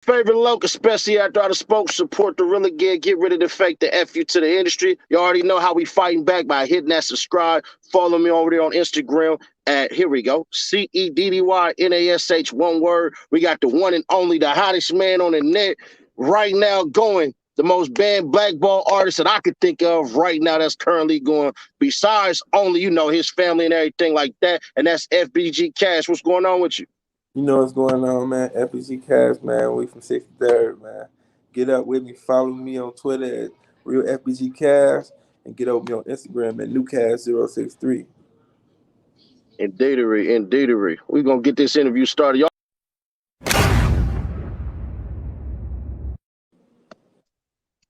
Favorite local, especially after I done spoke, support the real again, get rid of the fake, the F you to the industry. You already know how we fighting back by hitting that subscribe. Follow me over there on Instagram at, here we go, CEDDYNASH, one word. We got the one and only, the hottest man on the net right now going. The most banned blackball artist that I could think of right now that's currently going, besides only, his family and everything like that. And that's FBG Cash. What's going on with you? You know what's going on, man. FBG Cast, man. We from 63rd, man. Get up with me. Follow me on Twitter at Real FBG Cast and get over me on Instagram at NewCast063. Indeedery, indeedery. We're going to get this interview started. Y'all,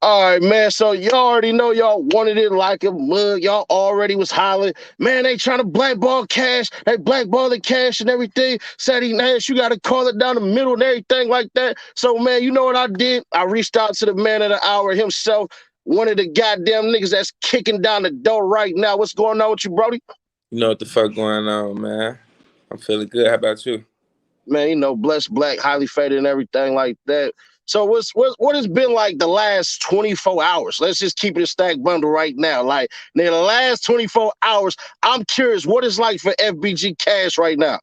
all right, man. So y'all already know y'all wanted it like a mug. Y'all already was hollering. Man, they trying to blackball Cash. They blackball the Cash and everything. Said he Nash, you got to call it down the middle and everything like that. So, man, you know what I did? I reached out to the man of the hour himself. One of the goddamn niggas that's kicking down the door right now. What's going on with you, Brody? You know what the fuck going on, man. I'm feeling good. How about you? Man, blessed black, highly faded and everything like that. So what has been like the last 24 hours? Let's just keep it a stack bundle right now. Like in the last 24 hours, I'm curious what it's like for FBG Cash right now.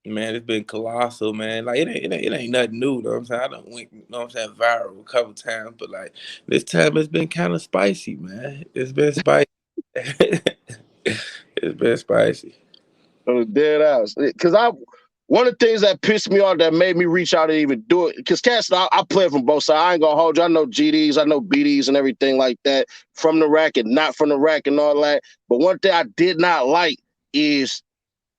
Man, it's been colossal, man. Like it ain't nothing new, know what I'm saying? I done went, viral a couple times, but like this time it's been kind of spicy, man. It's been spicy. It's been spicy. On the dead house. Because one of the things that pissed me off that made me reach out and even do it, because Cash, I play from both sides. I ain't gonna hold you. I know GDs, I know BDs and everything like that, from the rack and not from the rack and all that. But one thing I did not like is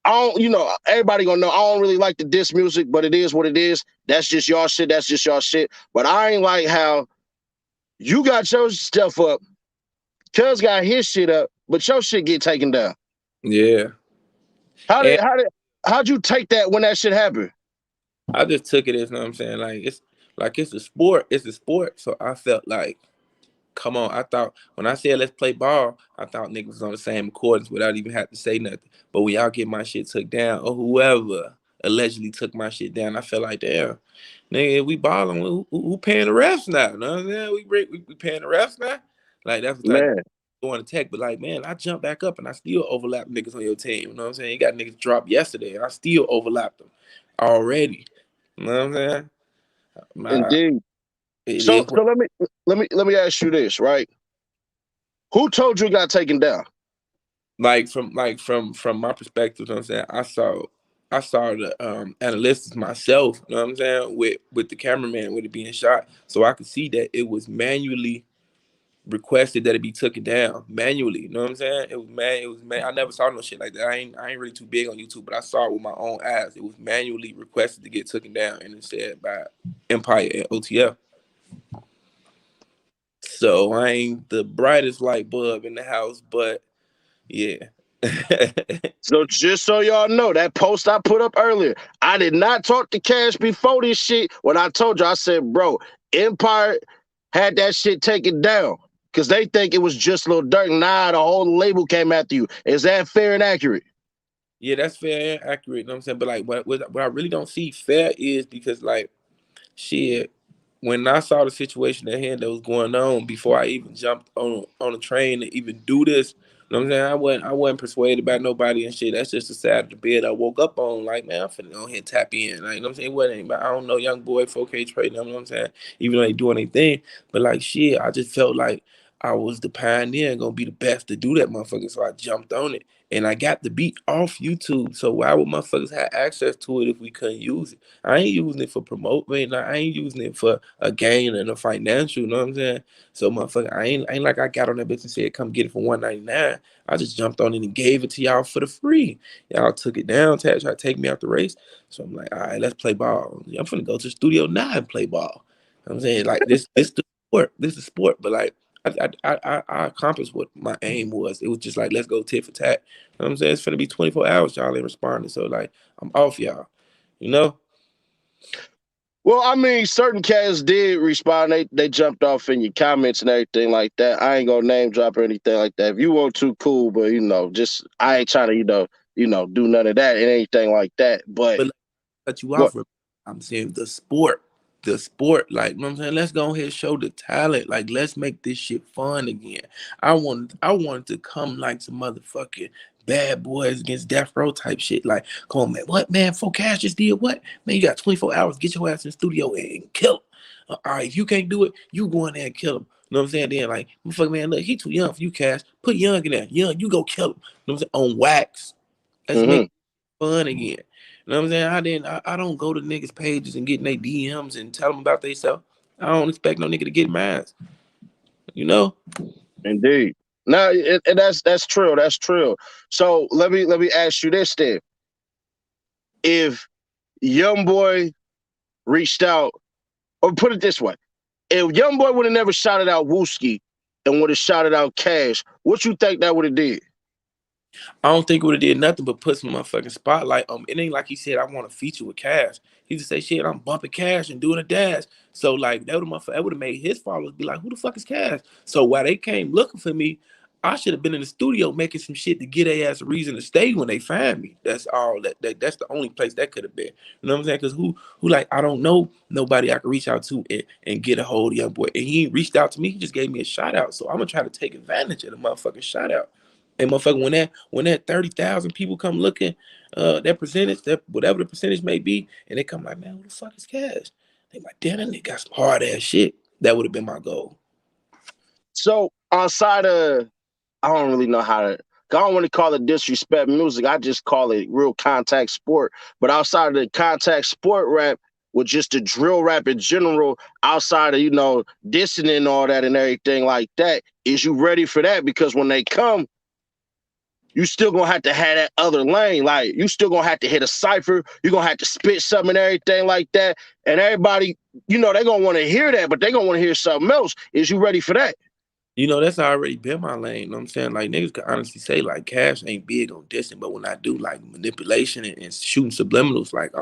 I don't, everybody gonna know I don't really like the diss music, but it is what it is. That's just y'all shit. That's just y'all shit. But I ain't like how you got your stuff up, Cuz got his shit up, but your shit get taken down. Yeah. How And did how did how'd you take that when that shit happened? I just took it as, know what I'm saying, it's a sport. It's a sport. So I felt like, come on. I thought when I said let's play ball, I thought niggas was on the same accordance without even having to say nothing. But when y'all get my shit took down, or whoever allegedly took my shit down, I felt like, damn, nigga, we balling. Who paying the refs now? Know what I'm saying? We paying the refs now. Like that's what I Man, going to tech. But like, man, I jumped back up and I still overlap niggas on your team. You know what I'm saying? You got niggas dropped yesterday, and I still overlapped them already. You know what I'm saying? My, indeed. it So is so let me ask you this, right? Who told you it got taken down? from my perspective, you know what I'm saying, I saw the analytics myself, you know what I'm saying, with the cameraman with it being shot. So I could see that it was manually requested that it be taken down manually. You know what I'm saying? It was man. I never saw no shit like that. I ain't really too big on YouTube, but I saw it with my own eyes. It was manually requested to get taken down, and it said by Empire and OTF. So I ain't the brightest light bulb in the house, but yeah. So just so y'all know, that post I put up earlier, I did not talk to Cash before this shit. When I told you, I said, bro, Empire had that shit taken down because they think it was just Lil Durk. Nah, the whole label came after you. Is that fair and accurate? Yeah, that's fair and accurate. You know what I'm saying? But like, what I really don't see fair is because like, shit, when I saw the situation at hand that was going on before I even jumped on a train to even do this, you know what I'm saying? I wasn't persuaded by nobody and shit. That's just the side of the bed I woke up on. Like, man, I'm finna go ahead and tap in. Like, you know what I'm saying? It wasn't anybody. I don't know, young boy, 4K trade. You know what I'm saying? Even though they doing their thing, but like, shit, I just felt like I was the pioneer and gonna be the best to do that, motherfucker. So I jumped on it. And I got the beat off YouTube. So why would motherfuckers have access to it if we couldn't use it? I ain't using it for promoting. I ain't using it for a gain and a financial. You know what I'm saying? So motherfucker, I ain't like I got on that bitch and said come get it for $199. I just jumped on it and gave it to y'all for the free. Y'all took it down, tried to take me out the race. So I'm like, all right, let's play ball. I'm finna go to the studio now and play ball. You know what I'm saying, like this the sport. This is sport, but like I accomplished what my aim was. It was just like let's go tit for tat. You know what I'm saying? It's finna be 24 hours. Y'all ain't responding. So like I'm off y'all. You know? Well, I mean, certain cats did respond. They jumped off in your comments and everything like that. I ain't gonna name drop or anything like that. If you want to, cool. But just I ain't trying to do none of that and anything like that. But But cut you what? off. I'm saying the sport. the sport. Like, you know what I'm saying? Let's go ahead and show the talent. Like, let's make this shit fun again. I wanted to come like some motherfucking bad boys against death row type shit. Like, come on, man. What, man? 4Cash just did what? Man, you got 24 hours. Get your ass in the studio and kill him. All right, if you can't do it, you go in there and kill him. You know what I'm saying? Then, like, motherfucker, man, look, he too young for you, Cash. Put Young in there. Young, you go kill him. You know what I'm saying? On wax. Let's make Mm-hmm. it fun again. You know what I'm saying? I don't go to niggas' pages and get in their DMs and tell them about themselves. I don't expect no nigga to get mad. You know? Indeed. No, and that's true. That's true. So let me ask you this then: if Young Boy reached out, or put it this way, if Young Boy would have never shouted out Wooski and would have shouted out Cash, what you think that would have did? I don't think it would have did nothing but put some motherfucking spotlight. It ain't like he said I want to feature with Cash. He just say shit. I'm bumping Cash and doing a dash. So like that would have made his followers be like, who the fuck is Cash? So while they came looking for me, I should have been in the studio making some shit to get their ass a reason to stay when they find me. That's all. That's the only place that could have been. You know what I'm saying? Because who like I don't know nobody I can reach out to and get a hold of Young Boy. And he reached out to me. He just gave me a shout out. So I'm gonna try to take advantage of the motherfucking shout out. And motherfucker, when that 30,000 people come looking, that percentage, that whatever the percentage may be, and they come like, man, who the fuck is Cash? They like, damn, that nigga got some hard ass shit. That would have been my goal. So outside of, I don't really know how to. I don't want to call it disrespect music. I just call it real contact sport. But outside of the contact sport rap, with just the drill rap in general, outside of dissing and all that and everything like that, is you ready for that? Because when they come, you still gonna have to have that other lane. Like you still gonna have to hit a cipher. You're gonna have to spit something and everything like that. And everybody, they're gonna want to hear that, but they're gonna want to hear something else. Is you ready for that? That's already been my lane. You know what I'm saying? Like niggas can honestly say like Cash ain't big on dissing, but when I do like manipulation and shooting subliminals, like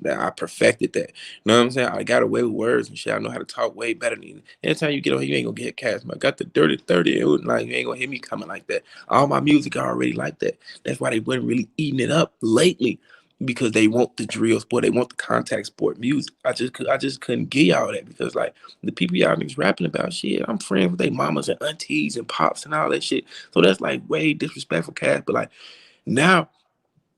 I perfected that. You know what I'm saying? I got away with words and shit. I know how to talk way better than anytime you get on here, you ain't gonna get Cash. I got the dirty 30. It was like you ain't gonna hear me coming like that. All my music already like that. That's why they wasn't really eating it up lately. Because they want the drill sport, they want the contact sport music. I just couldn't get y'all that because like the people y'all niggas rapping about shit, I'm friends with their mamas and aunties and pops and all that shit. So that's like way disrespectful, Cash. But like now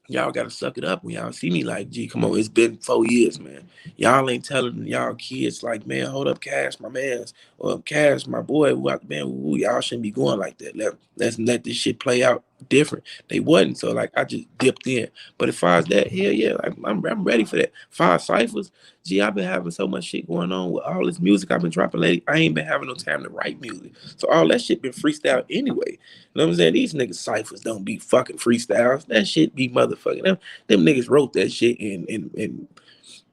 y'all gotta suck it up when y'all see me like, gee, come on, it's been 4 years, man. Y'all ain't telling y'all kids like, man, hold up, Cash, my man's, or Cash, my boy, man, y'all shouldn't be going like that. Let's let this shit play out different. They wasn't, so like I just dipped in. But as far as that, hell yeah, like, I'm ready for that. 5 ciphers, gee, I've been having so much shit going on with all this music I've been dropping lately. I ain't been having no time to write music, so all that shit been freestyle anyway. You know what I'm saying? These niggas ciphers don't be fucking freestyles. That shit be motherfucking them niggas wrote that shit and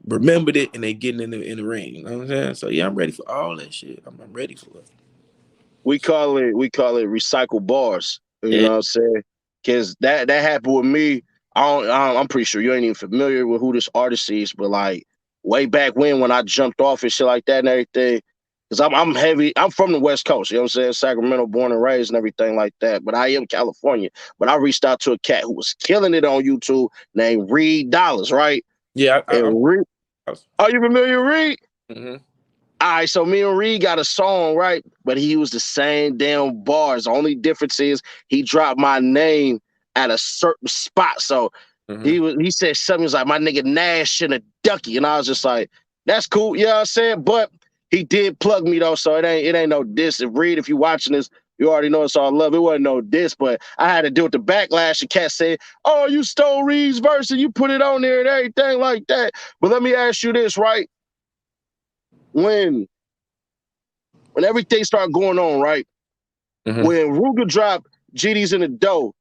remembered it and they getting in the ring. You know what I'm saying? So yeah, I'm ready for all that shit. I'm ready for it. We call it recycle bars. You Yeah. know what I'm saying? Because that happened with me. I'm pretty sure you ain't even familiar with who this artist is, but like way back when I jumped off and shit like that and everything. Because I'm heavy. I'm from the West Coast. You know what I'm saying? Sacramento, born and raised and everything like that. But I am California. But I reached out to a cat who was killing it on YouTube named Reed Dollars, right? Yeah, And Reed, I'm are you familiar with Reed? hmm All right, so me and Reed got a song, right? But he used the same damn bars. The only difference is he dropped my name at a certain spot. So hmm he said something was like my nigga Nash and a ducky. And I was just like, that's cool, you know what I'm saying? But he did plug me though, so it ain't no diss. If Reed, if you watching this, you already know it's all love. It wasn't no diss, but I had to deal with the backlash. The cat said, oh, you stole Reed's verse and you put it on there and everything like that. But let me ask you this, right? When when everything started going on, right? hmm When Ruger dropped GD's in the dough,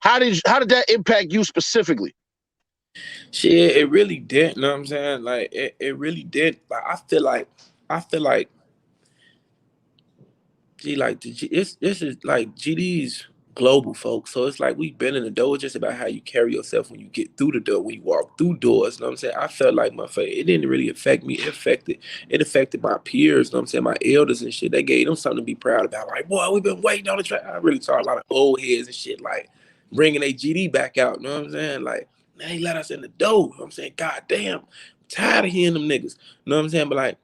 how did that impact you specifically? Shit, it really did. You know what I'm saying? Like it really did. Like I feel like G like this is like GD's global, folks. So it's like we've been in the door. It's just about how you carry yourself when you get through the door, when you walk through doors. You know what I'm saying? I felt like it didn't really affect me. It affected my peers. You know what I'm saying? My elders and shit. They gave them something to be proud about. Like, boy, we've been waiting on the track. I really saw a lot of old heads and shit like bringing a GD back out. You know what I'm saying? Like, man, they let us in the door. You know what I'm saying? God damn. Tired of hearing them niggas. You know what I'm saying? But like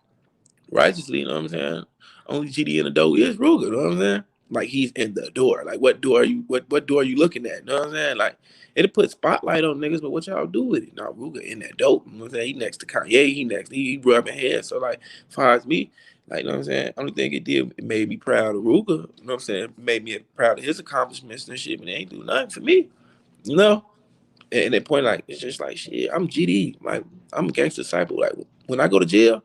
righteously, you know what I'm saying? Only GD in the door is Ruger, you know what I'm saying? Like he's in the door. Like what door are you what door are you looking at? You know what I'm saying? Like it'll put spotlight on niggas, but what y'all do with it? Nah, Ruger in that dope. You know what I'm saying? He next to Kanye, he next, he rubbing hands. So like as far as me, like you know what I'm saying? Only thing it did, it made me proud of Ruger. You know what I'm saying? It made me proud of his accomplishments and shit, but they ain't do nothing for me. You know? And that point, like, it's just like shit, I'm GD. Like, I'm a gangster disciple. Like when I go to jail,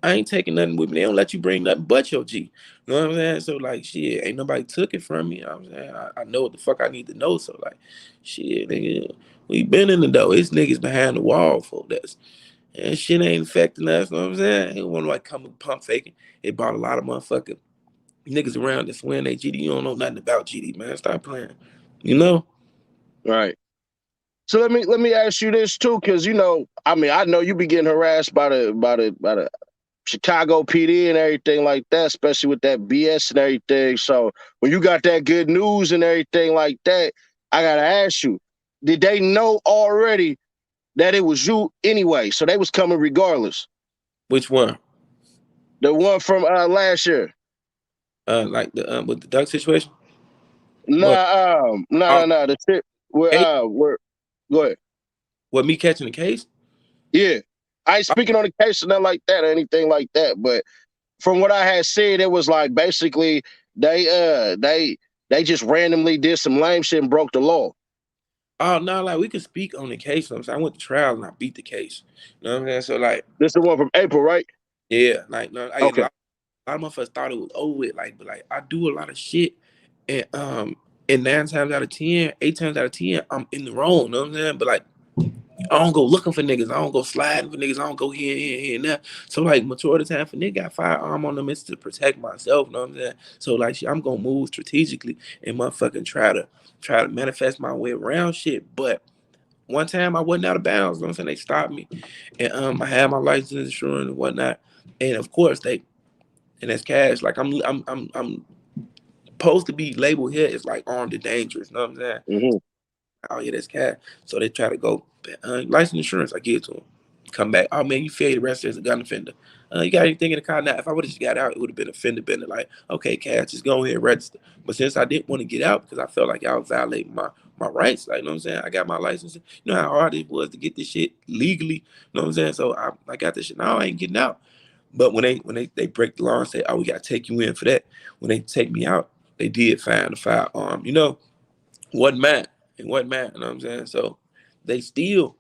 I ain't taking nothing with me. They don't let you bring nothing but your G. You know what I'm saying? So like shit, ain't nobody took it from me. You know what I'm saying? I know what the fuck I need to know. So like shit, nigga, we been in the dough. It's niggas behind the wall for this. And shit ain't affecting us, you know what I'm saying? Ain't want to like come and pump faking. It brought a lot of motherfucking niggas around that's wearing they GD. You don't know nothing about GD, man. Stop playing. You know? Right. So let me ask you this too, because I mean, I know you be getting harassed by the Chicago PD and everything like that, especially with that BS and everything. So when you got that good news and everything like that, I gotta ask you, did they know already that it was you anyway? So they was coming regardless. Which one? The one from last year. Like the with the duck situation? What? Nah, no, Uh, no, no. The tip where hey, where go ahead. what me catching the case? Yeah. I ain't speaking on the case or nothing like that or anything like that, but from what I had said, it was like basically they just randomly did some lame shit and broke the law. Oh no, like we could speak on the case. You know what I'm saying? I went to trial and I beat the case. You know what I'm saying? So like, This is the one from April, right? yeah, like no, I, Okay. a lot of motherfuckers thought it was over with. Like, but like I do a lot of shit, and and 9 times out of 10, 8 times out of 10, I'm in the wrong. You know what I'm saying? But like I don't go looking for niggas. I don't go sliding for niggas. I don't go here, and there. So like majority of the time, if a nigga got firearm on them, it's to protect myself. You know what I'm saying? So like shit, I'm gonna move strategically and motherfucking try to manifest my way around shit. But one time I wasn't out of bounds. You know what I'm saying? They stopped me, and I had my license, insurance, and whatnot. And of course they and that's cash. Like I'm supposed to be labeled here as like armed and dangerous. You know what I'm saying? Hmm. Oh yeah, that's cat. So they try to go license insurance. I give it to them. Come back. Oh man, you failed the rest as a gun offender. You got anything in the car now? If I would have just got out, it would have been a fender bender. Like, okay, Cash, just go ahead and register. But since I didn't want to get out because I felt like y'all violating my rights, like you know what I'm saying? I got my license. You know how hard it was to get this shit legally. You know what I'm saying? So I got this shit. Now I ain't getting out. But when they break the law and say, oh, we gotta take you in for that. When they take me out, they did find the firearm. You know, wasn't mine. It wasn't mine. You know what I'm saying? So they still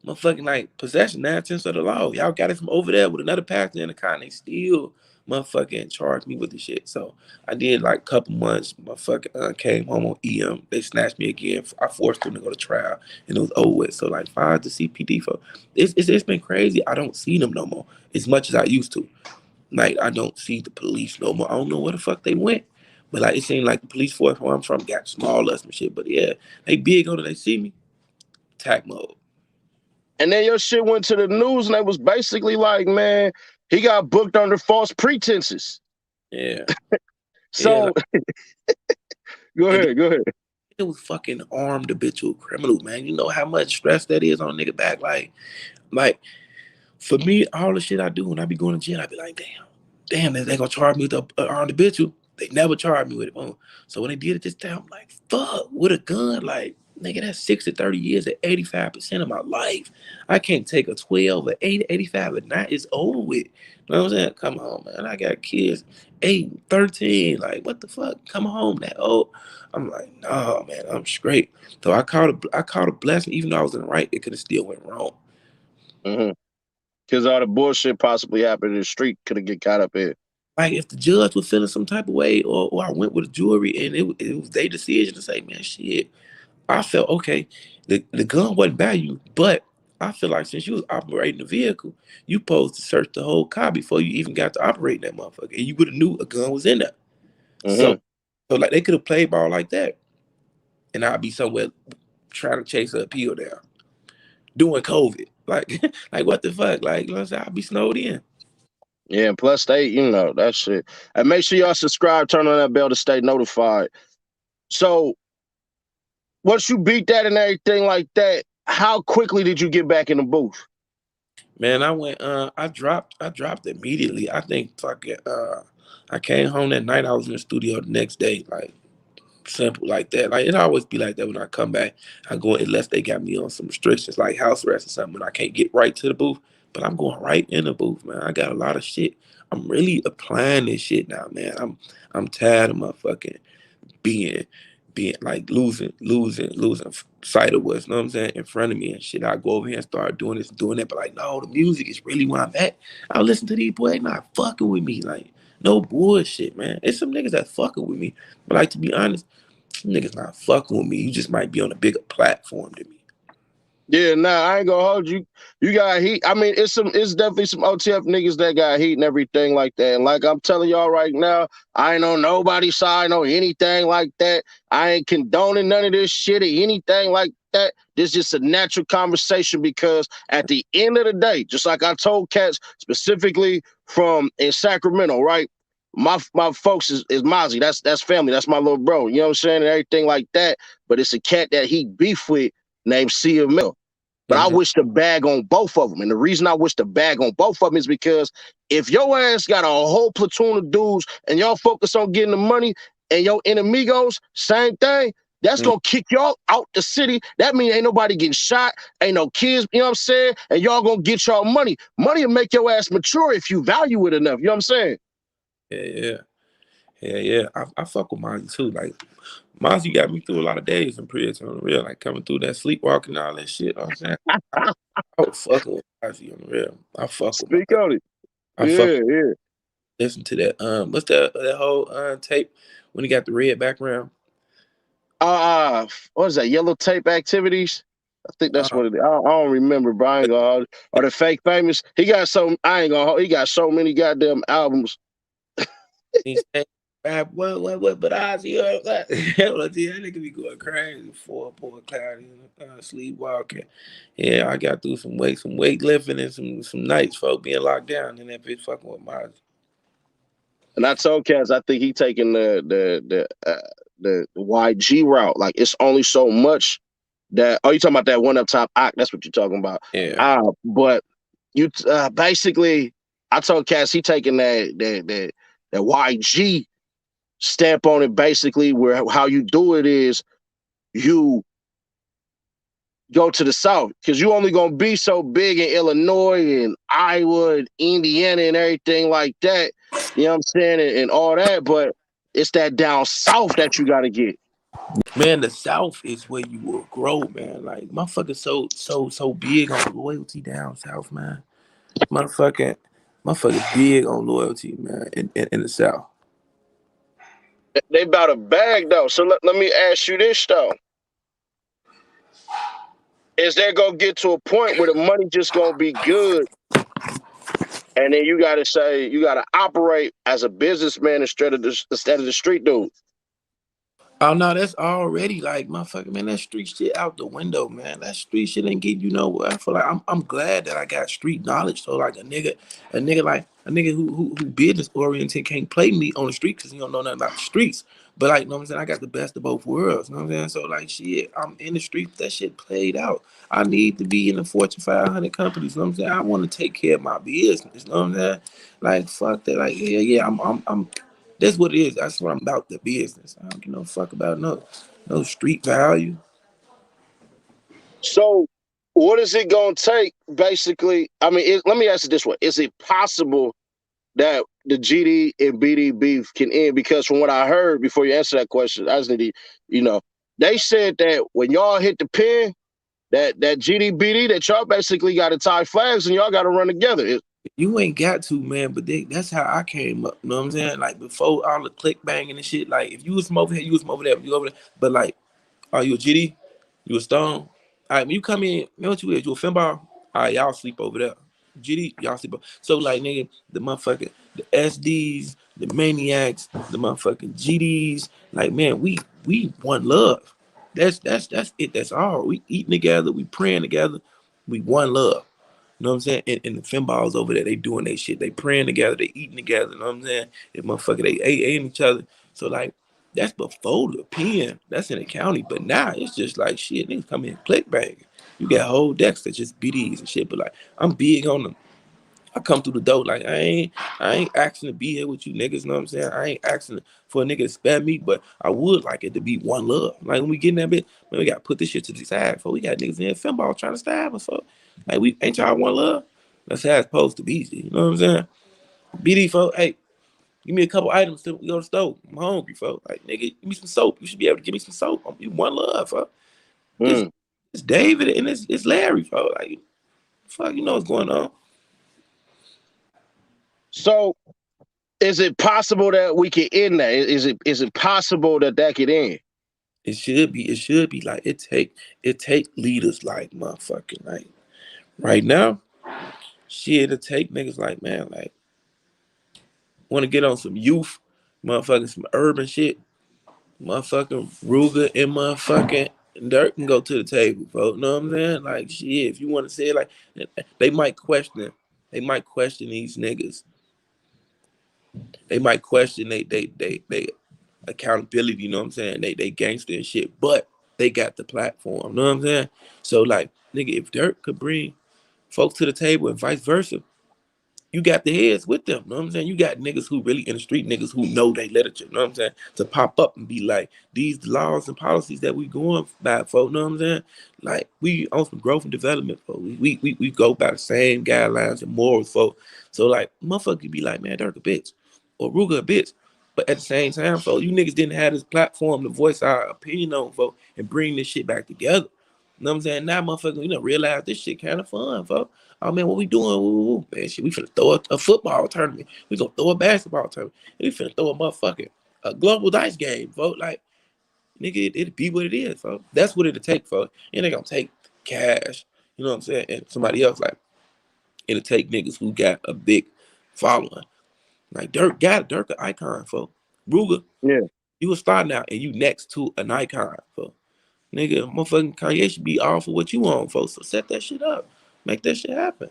motherfucking like possession 9 tenths of the law. Y'all got it from over there with another passenger in the car, and they still motherfucking charged me with the shit. So I did like a couple months. Motherfucking came home on EM. They snatched me again. I forced them to go to trial, and it was over with. So like five to CPD for it's been crazy. I don't see them no more as much as I used to. Like I don't see the police no more. I don't know where the fuck they went. But like it seemed like the police force where I'm from got smaller and some shit. But yeah, they big on it. They see me, attack mode. And then your shit went to the news, and they was basically like, man, he got booked under false pretenses. Yeah, yeah. So Like go and ahead, go ahead. it was fucking armed habitual criminal, man. You know how much stress that is on a nigga back. Like for me, all the shit I do when I be going to jail, I be like, damn, they gonna charge me with a armed habitual. They never charged me with it. So when they did it this time, I'm like, fuck, with a gun, like, nigga, that's 6 to 30 years at 85% of my life. I can't take a 12 or 8, 85 and not it's over with. You know what I'm saying? Come on, man. I got kids, 8, 13. Like, what the fuck? Come home that old. I'm like, nah, man, I'm straight. So I caught a blessing, even though I was in the right, it could have still went wrong. Hmm. Because all the bullshit possibly happened in the street could have get caught up in. Like if the judge was feeling some type of way, or I went with a jury and it was their decision to say, man, shit, I felt okay. The gun wasn't value, but I feel like since you was operating the vehicle, you supposed to search the whole car before you even got to operate that motherfucker, and you would have knew a gun was in there. So, Hmm. so like they could have played ball like that, and I'd be somewhere trying to chase a appeal down, doing COVID, like like what the fuck, like you know what I'm saying? I'd be snowed in. Yeah, and plus they, that shit. And make sure y'all subscribe, turn on that bell to stay notified. So once you beat that and everything like that, how quickly did you get back in the booth? Man, I dropped immediately. I think fucking I came home that night, I was in the studio the next day, like simple like that. Like it always be like that when I come back. I go unless they got me on some restrictions like house arrest or something, I can't get right to the booth. But I'm going right in the booth, man. I got a lot of shit. I'm really applying this shit now, man. I'm tired of motherfucking being being like losing sight of what's, you know what I'm saying, in front of me and shit. I go over here and start doing this and doing that, but like, no, the music is really where I'm at. I listen to these boys, they not fucking with me. Like, no bullshit, man. It's some niggas that fucking with me. But like to be honest, some niggas not fucking with me. You just might be on a bigger platform than me. Yeah, nah, I ain't gonna hold you. You got heat. I mean, it's definitely some OTF niggas that got heat and everything like that. And like I'm telling y'all right now, I ain't on nobody's side or anything like that. I ain't condoning none of this shit or anything like that. This is just a natural conversation because at the end of the day, just like I told cats specifically from in Sacramento, right? My folks is Mozzie. That's family. That's my little bro. You know what I'm saying? And everything like that. But it's a cat that he beef with named Sia Mill. But I Mm-hmm. wish the bag on both of them. And the reason I wish the bag on both of them is because if your ass got a whole platoon of dudes and y'all focus on getting the money and your enemigos, same thing, that's Mm-hmm. gonna kick y'all out the city. That means ain't nobody getting shot, ain't no kids, you know what I'm saying? And y'all gonna get y'all money. Money will make your ass mature if you value it enough. You know what I'm saying? Yeah, yeah. Yeah, yeah. I fuck with Mozzie too. Like Mozzie got me through a lot of days in prison on the real, like coming through that sleepwalking and all that shit. You know what I'm saying? I was fucking with Mozzie on the real. I fuck with Speak Mozzie. on it. I fuck Yeah, yeah. listen to that. What's that whole tape when he got the red background? What is that? Yellow tape activities? I think that's Uh, what it is. I don't remember, but I ain't gonna. Or the fake famous. He got so I ain't gonna. He got so many goddamn albums. he said, what? But I see her. That nigga be going crazy for poor cloudy, sleepwalking. Yeah, I got through some weightlifting and some nights, folk being locked down, and that bitch fucking with Mozzie. And I told Kaz, I think he taking the YG route. Like it's only so much that. Oh, you talking about that one up top? That's what you're talking about. Yeah. But you basically, I told Cass he taking that YG stamp on it. Basically, where how you do it is you go to the South because you only gonna be so big in Illinois and Iowa and Indiana and everything like that. You know what I'm saying? And all that, but it's that down south that you gotta get. Man, the South is where you will grow, man. Like motherfucker so big on loyalty down south, man. Motherfucking motherfucker big on loyalty, man, in the South. They about a bag though. So let me ask you this though. Is there gonna get to a point where the money just gonna be good and then you gotta say you gotta operate as a businessman instead of the street dude? Oh no, that's already like motherfucker, man. That street shit out the window, man. That street shit ain't getting you nowhere. I feel like I'm glad that I got street knowledge. So like a nigga who business oriented can't play me on the street because he don't know nothing about the streets. But like, you know what I'm saying? I got the best of both worlds. You know what I'm saying? So like, shit, I'm in the streets. That shit played out. I need to be in the Fortune 500 companies. You know what I'm saying? I want to take care of my business. You know what I'm saying? Like, fuck that. Like, yeah. I'm that's what it is. That's what I'm about, the business. I don't give no fuck about no street value. So what is it gonna take basically? I mean, let me ask you this way. Is it possible that the GD and BD beef can end? Because from what I heard before you answer that question, I just need to, you know, they said that when y'all hit the pin, that GD BD, that y'all basically got to tie flags and y'all got to run together. You ain't got to, man, but that's how I came up. You know what I'm saying? Like before all the click banging and shit. Like if you was from over here, you was from over there. You over there. But like, are you a GD? You a Stone? All right, when you come in, you know what you is? You a Finbar? All right, y'all sleep over there. GD, y'all sleep over. So like nigga, the motherfucker, the SDs, the maniacs, the motherfucking GDs, like man, we one love. That's it. That's all. We eating together, we praying together, we one love. You know what I'm saying? And the Finballs over there, they doing their shit. They praying together, they eating together. You know what I'm saying? And motherfucker, they ate each other. So like that's before the pen. That's in the county. But now it's just like shit. Niggas come in click bang. You got whole decks that just BDs and shit. But like, I'm big on them. I come through the door like I ain't asking to be here with you niggas. Know what I'm saying? I ain't asking for a nigga to spam me, but I would like it to be one love. Like when we get in that bit, man, we gotta put this shit to the side. For we got niggas in finball trying to stab us. So like we ain't y'all one love. That's how it's supposed to be. You know what I'm saying? BD folks, hey, give me a couple items to go to the store. I'm hungry, folks. Like nigga, give me some soap. You should be able to give me some soap. I'm one love, folks. It's Mm. it's David and it's Larry, folks. Like fuck, you know what's going on. So is it possible that we can end that? Is it possible that that could end? It should be like it take leaders like motherfucking like right now. Shit, it take niggas like man like want to get on some youth, motherfucking some urban shit, motherfucking Ruger and motherfucking Dirk can go to the table, folks. Know what I'm saying? Like shit, if you want to say it like they might question, they might question these niggas. They might question they accountability, you know what I'm saying? They gangster and shit, but they got the platform, you know what I'm saying? So like, nigga, if Dirk could bring folks to the table and vice versa, you got the heads with them. You know what I'm saying? You got niggas who really in the street, niggas who know they literature. You know what I'm saying? To pop up and be like, these laws and policies that we going by, folks. You know what I'm saying? Like we on some growth and development, folks. We go by the same guidelines and morals, folks. So like, motherfucker be like, man, Dirk a bitch or Ruger a bitch. But at the same time, folks, you niggas didn't have this platform to voice our opinion on, folks, and bring this shit back together. You know what I'm saying? Now, motherfucker, you know, realize this shit kind of fun, folks. Oh man, what we doing? Ooh, man, shit, we finna throw a football tournament. We gonna throw a basketball tournament. We finna throw a motherfucking a global dice game, folks. Like, nigga, it be what it is, folks. That's what it'll take, folks. It ain't gonna take cash. You know what I'm saying? And somebody else, like, it'll take niggas who got a big following. Like Dirk an icon, folks. Ruger, Yeah. you a star now, and you next to an icon, folks. Nigga, motherfucking Kanye should be all for what you want, folks. So set that shit up. Make that shit happen.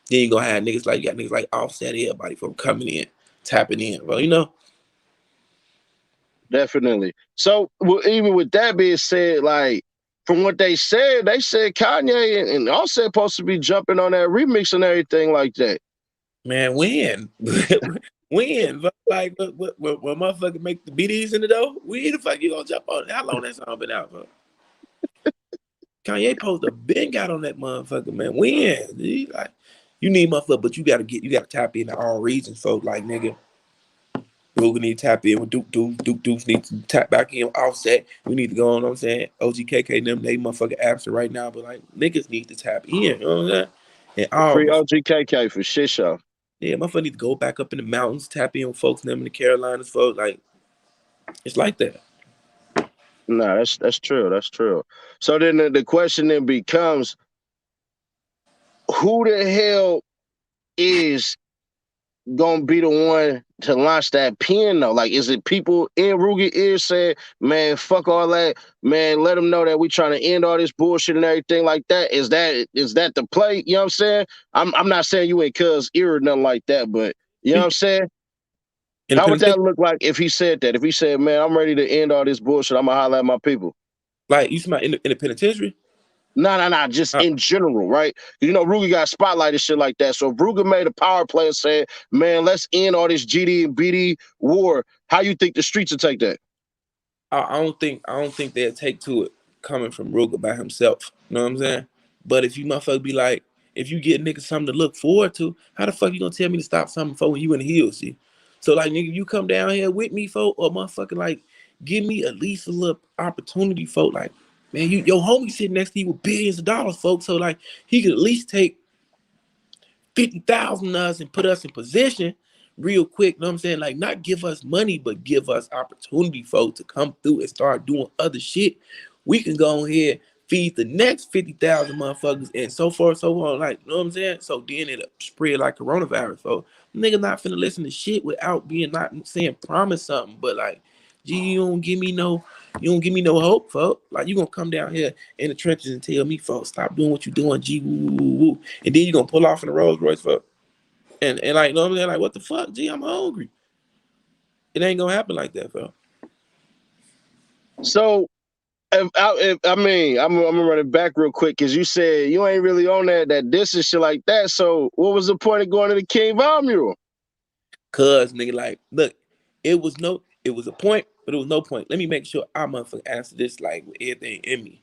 Then you gonna have niggas like you got niggas like Offset, everybody from coming in, tapping in. Well, you know, Definitely. So, well, even with that being said, like from what they said Kanye and Offset supposed to be jumping on that remix and everything like that. man, when, when, when motherfucker make the BDs in the door, when the fuck you gonna jump on it? How long that song been out for? Kanye supposed to been got on that motherfucker, man. When? Dude? Like, you need motherfucker, but you gotta tap into all regions, folks. Like nigga, Ruger need to tap in with Duke Deuce needs to tap back in with Offset. We need to go on, what I'm saying? OGKK them, they motherfucking absent right now, but like niggas need to tap in, you know what I'm saying? And all Free my OGKK for shit show. yeah, motherfucker need to go back up in the mountains, tap in with folks them in the Carolinas, folks. Like it's like that. No, that's true. That's true. So then the question then becomes, who the hell is gonna be the one to launch that pen though? Like, is it people in Ruger ear saying, "Man, fuck all that, man"? Let them know that we trying to end all this bullshit and everything like that. Is that the play? You know what I'm saying? I'm not saying you in Cuz ear or nothing like that, but you know what I'm saying? How would Independent, that look like if he said that? If he said, "Man, I'm ready to end all this bullshit. I'm gonna holler at my people." like you see my in the penitentiary. No. Just in general, right? You know, Ruger got spotlighted shit like that. So if Ruger made a power play and said, "Man, let's end all this GD and BD war," how you think the streets would take that? I don't think they'll take to it coming from Ruger by himself. You know what I'm saying? But if you motherfucker be like, if you get niggas something to look forward to, how the fuck you gonna tell me to stop something for when you in the hills, see? So like nigga, you come down here with me, folk, or motherfucker like give me at least a little opportunity, folk. Like, man, your homie sitting next to you with billions of dollars, folks. So like he could at least take 50,000 us and put us in position real quick. You know what I'm saying? Like, not give us money, but give us opportunity, folks, to come through and start doing other shit. We can go ahead, feed the next 50,000 motherfuckers, and so forth, so on. Like, you know what I'm saying? So then it'll spread like coronavirus, folks. Nigga not finna listen to shit without being not saying promise something, but like, gee, you don't give me no hope, folks. Like you gonna come down here in the trenches and tell me, folks, stop doing what you doing, gee, woo, woo, woo. And then you gonna pull off in the Rolls Royce, folks. And like, you know what I'm saying? Like, what the fuck, gee, I'm hungry. It ain't gonna happen like that, folks. So I mean, I'm gonna run it back real quick because you said you ain't really on that distance shit like that. So what was the point of going to the King Von mural? Cause nigga, like, look, it was a point, but it was no point. Let me make sure I motherfucking answer this like with everything in me.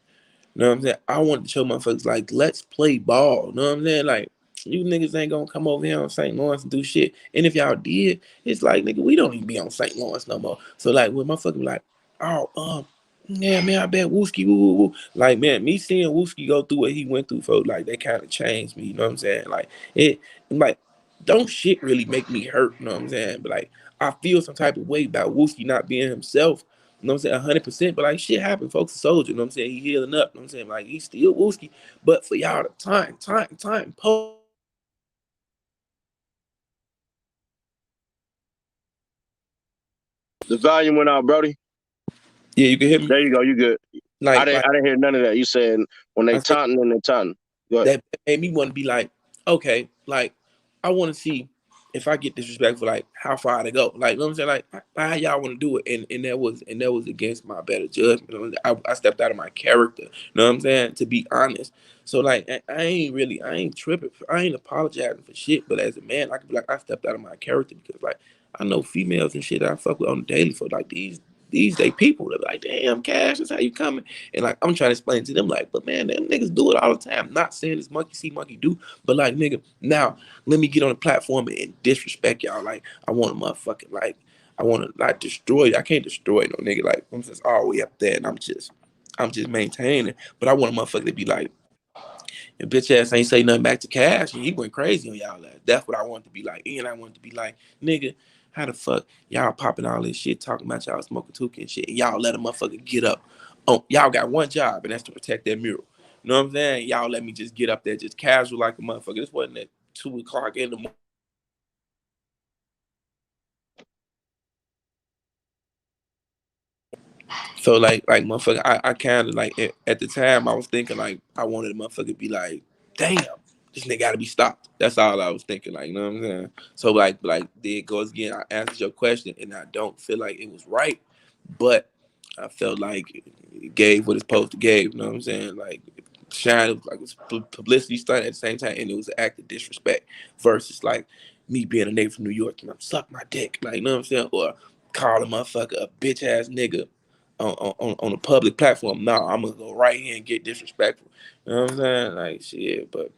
You know what I'm saying? I wanted to show motherfuckers like, let's play ball. You know what I'm saying? Like, you niggas ain't gonna come over here on St. Lawrence and do shit. And if y'all did, it's like, nigga, we don't even be on St. Lawrence no more. So like, when motherfuckers be like, oh, yeah, man, I bet Wooski, woo, woo, woo. Like, man, me seeing Wooski go through what he went through, folks, like, that kind of changed me. You know what I'm saying? Like, like, don't shit really make me hurt. You know what I'm saying? But like, I feel some type of way about Wooski not being himself. You know what I'm saying? 100%. But like, shit happened. Folks a soldier. You know what I'm saying? He healing up. You know what I'm saying? Like, he's still Wooski. But for y'all to time, The volume went out, Brody. yeah, you can hear me. There you go. You good. Like, like I didn't hear none of that. You said when they I said, taunting and they taunting. Go ahead. that made me want to be like, okay, like I want to see if I get disrespectful, like how far to go. Like, you know what I'm saying? Like, how y'all want to do it? And that was against my better judgment. You know, I stepped out of my character. You know what I'm saying? To be honest. So like, I ain't tripping. I ain't apologizing for shit. But as a man, I could be like, I stepped out of my character because like I know females and shit that I fuck with on the daily for like these day people. They're like, damn, Cash, that's how you coming. And like, I'm trying to explain to them, like, but man, them niggas do it all the time. Not saying it's monkey see, monkey do, but like, nigga, now let me get on the platform and disrespect y'all. Like, I want to motherfucking, like, I want to, like, destroy you. I can't destroy no nigga. Like, I'm just all the way up there and I'm just maintaining. But I want a motherfucker to be like, and bitch ass ain't say nothing back to Cash, and he went crazy on y'all ass. That's what I want to be like. And I want to be like, nigga, how the fuck y'all popping all this shit, talking about y'all smoking tookie and shit, and y'all let a motherfucker get up. Oh, y'all got one job, and that's to protect that mural. You know what I'm saying? Y'all let me just get up there, just casual like a motherfucker. This wasn't at 2 o'clock in the morning. So like motherfucker, I kind of like at the time I was thinking like I wanted a motherfucker to be like, damn, this nigga got to be stopped. That's all I was thinking, like, you know what I'm saying? So like there it goes again. I answered your question, and I don't feel like it was right, but I felt like it gave what it's supposed to give. You know what I'm saying? Like shine, it was like it was publicity stunt at the same time, and it was an act of disrespect versus like me being a nigga from New York and I'm suck my dick, like, you know what I'm saying, or call a motherfucker a bitch ass nigga on a public platform. No, I'm gonna go right here and get disrespectful. You know what I'm saying? Like shit, but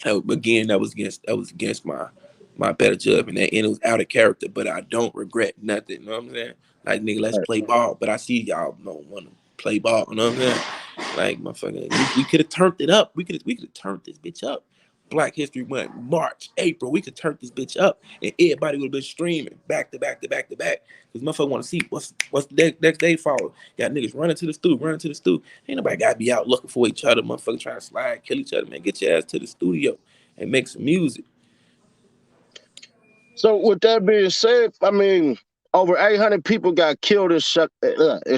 again, that was against my better judgment, and it was out of character. But I don't regret nothing. You know what I'm saying? Like nigga, let's play ball. But I see y'all don't want to play ball. You know what I'm saying? Like motherfucker, we could have turned it up. We could have turned this bitch up. Black History Month, March, April, we could turn this bitch up, and everybody would have been streaming back to back to back to back. Cause motherfucker want to see what's the next day follow. Got niggas running to the studio, running to the studio. Ain't nobody gotta be out looking for each other. Motherfucker trying to slide, kill each other. Man, get your ass to the studio and make some music. So with that being said, I mean, over 800 people got killed in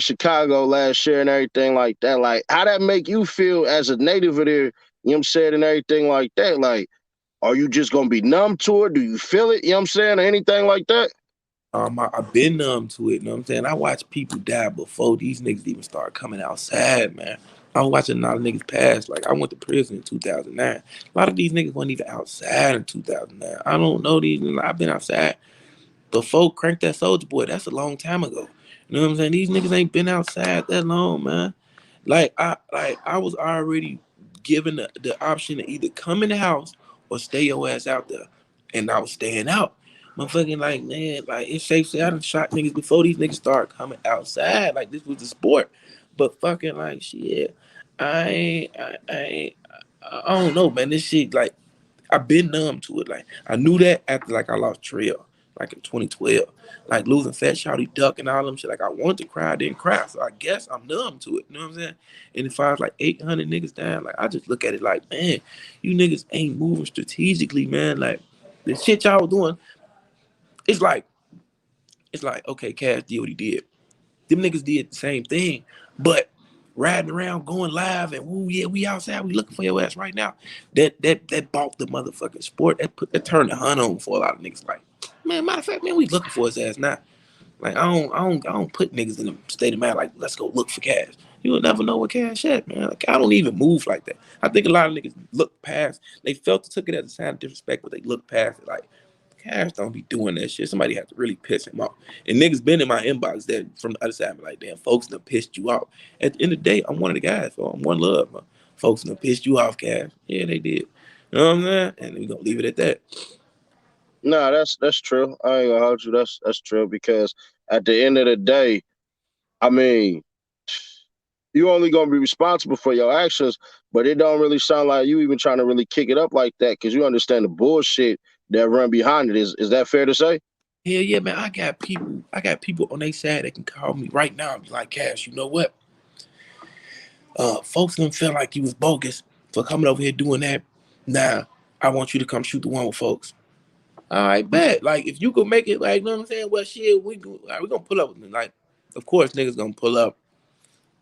Chicago last year and everything like that. Like, how that make you feel as a native of there? You know what I'm saying, and everything like that. Like, are you just gonna be numb to it? Do you feel it? You know what I'm saying, or anything like that? I've been numb to it, you know what I'm saying? I watched people die before these niggas even started coming outside, man. I was watching a lot of niggas pass. Like, I went to prison in 2009. A lot of these niggas weren't even outside in 2009. I don't know these. I've been outside before Crank That Soldier Boy. That's a long time ago. You know what I'm saying? These niggas ain't been outside that long, man. I was already given the option to either come in the house or stay your ass out there. And I was staying out. Motherfucking like, man, like it's safe to say I done shot niggas before these niggas started coming outside. Like this was a sport. But fucking like shit. I don't know, man. This shit like I've been numb to it. Like I knew that after like I lost Trail, like in 2012. Like losing Fat Shawty Duck and all them shit. Like I wanted to cry, I didn't cry. So I guess I'm numb to it. You know what I'm saying? And if I was like 800 niggas down, like I just look at it like, man, you niggas ain't moving strategically, man. Like the shit y'all doing, it's like, okay, Cash did what he did. Them niggas did the same thing, but riding around, going live, and woo, yeah, we outside, we looking for your ass right now. That bought the motherfucking sport. That turned the hunt on for a lot of niggas. Like, man, matter of fact, man, we looking for his ass now. Like, I don't put niggas in a state of mind like, let's go look for Cash. You will never know what Cash at, man. Like, I don't even move like that. I think a lot of niggas look past. They felt it, took it as a sign of disrespect, but they look past it. Like, Cash don't be doing that shit. Somebody have to really piss him off. And niggas been in my inbox that from the other side, be like, damn, folks done pissed you off. At the end of the day, I'm one of the guys. So I'm one love, man. Folks done pissed you off, Cash. Yeah, they did. You know what I'm saying? And we gonna leave it at that. No, that's true. I ain't gonna hold you. That's true because at the end of the day, I mean, you only gonna be responsible for your actions, but it don't really sound like you even trying to really kick it up like that because you understand the bullshit that run behind it. Is that fair to say? Hell yeah, man. I got people on their side that can call me right now and be like, Cash, you know what? Folks didn't feel like you was bogus for coming over here doing that. Nah, I want you to come shoot the one with folks. All right, bet. Like, if you could make it, like, you know what I'm saying? Well, shit, we gonna pull up. Like, of course, niggas gonna pull up,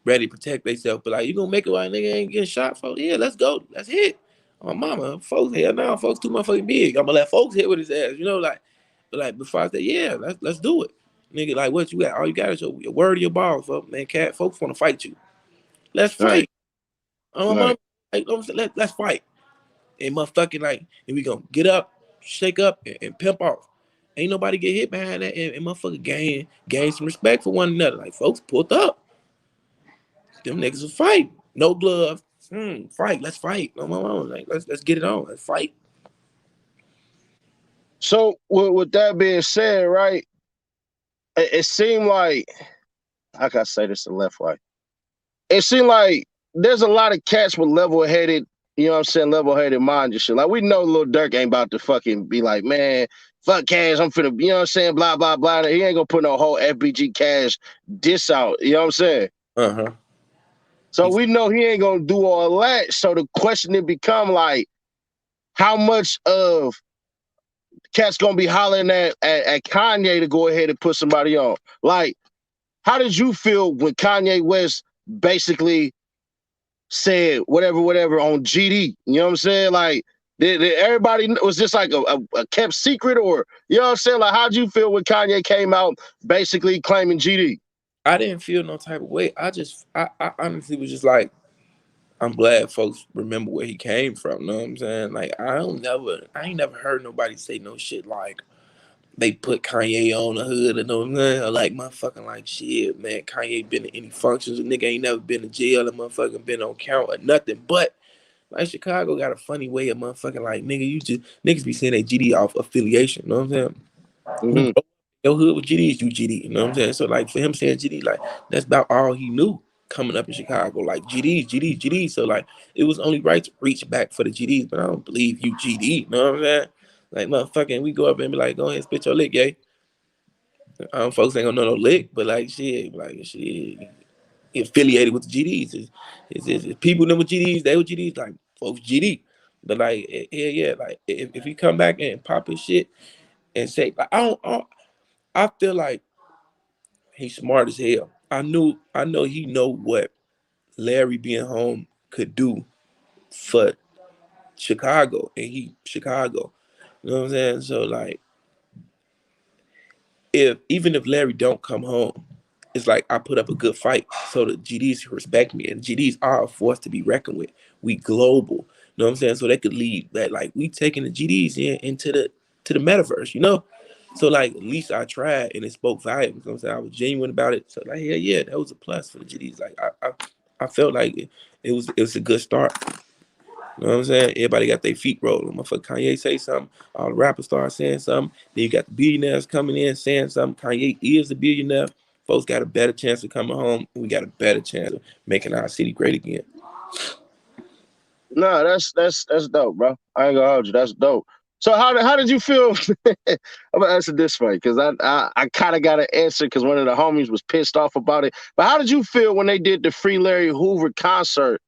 ready to protect themselves. But, like, you gonna make it while nigga ain't getting shot, folks? Yeah, let's go. Let's hit. My mama, folks here now. Folks too motherfucking big. I'm gonna let folks hit with his ass. You know, like before I say, yeah, let's do it. Nigga, like, what you got? All you got is your word of your balls, folks. Man, cat, folks want to fight you. Let's Right, fight. My right. mama, like, you know what I'm saying? Let's fight. And motherfucking like, and we gonna get up, shake up, and pimp off. Ain't nobody get hit behind that, and motherfucker gain some respect for one another. Like folks pulled up, them niggas will fight, no gloves, fight, let's fight. No, like let's get it on, let's fight. So with that being said, right, it seemed like how can I say this the left way? It seemed like there's a lot of cats with level headed, you know what I'm saying, level headed mind and shit. Like we know Lil Durk ain't about to fucking be like, man, fuck Cash, I'm finna, you know what I'm saying, blah, blah, blah. He ain't gonna put no whole FBG Cash diss out, you know what I'm saying? Uh-huh. So we know he ain't gonna do all that. So the question then become like, how much of cats gonna be hollering at Kanye to go ahead and put somebody on? Like, how did you feel when Kanye West basically said whatever on GD? You know what I'm saying? Like, did everybody was this like a kept secret, or you know what I'm saying? Like, how'd you feel when Kanye came out basically claiming GD? I didn't feel no type of way. I honestly was just like, I'm glad folks remember where he came from. You know what I'm saying? Like, I ain't never heard nobody say no shit like they put Kanye on the hood and all that. Like motherfucking like shit, man. Kanye been to any functions. A nigga ain't never been to jail. A motherfucking been on count or nothing. But like Chicago got a funny way of motherfucking like nigga. You just niggas be saying they GD off affiliation. You know what I'm saying? You Mm-hmm. grow up in your hood with GDs, you GD. You know what I'm saying? So like for him saying GD, like that's about all he knew coming up in Chicago. Like GDs. So like it was only right to reach back for the GDs. But I don't believe you GD. You know what I'm saying? Like motherfucking, we go up and be like, go ahead, spit your lick, gay. Folks ain't gonna know no lick, but like shit, affiliated with the GDs. It's people them with GDs, they with GDs, like folks GD. But like, yeah, like if he come back and pop his shit and say, like, I feel like he's smart as hell. I know he know what Larry being home could do for Chicago, and he Chicago. You know what I'm saying? So like, if even if Larry don't come home, it's like I put up a good fight so the GDs respect me, and GDs are a force to be reckoned with. We global, you know what I'm saying? So they could lead that like we taking the GDs into the metaverse, you know. So like at least I tried and it spoke volumes. You know what I'm saying? I was genuine about it. So like yeah, that was a plus for the GDs. Like I felt like it was a good start. You know what I'm saying? Everybody got their feet rolling. Motherfucker Kanye say something, all the rappers start saying something. Then you got the billionaires coming in saying something. Kanye is a billionaire. Folks got a better chance of coming home. We got a better chance of making our city great again. No, that's dope, bro. I ain't gonna hold you. That's dope. So how did you feel? I'm gonna answer this way because I kind of got an answer because one of the homies was pissed off about it. But how did you feel when they did the Free Larry Hoover concert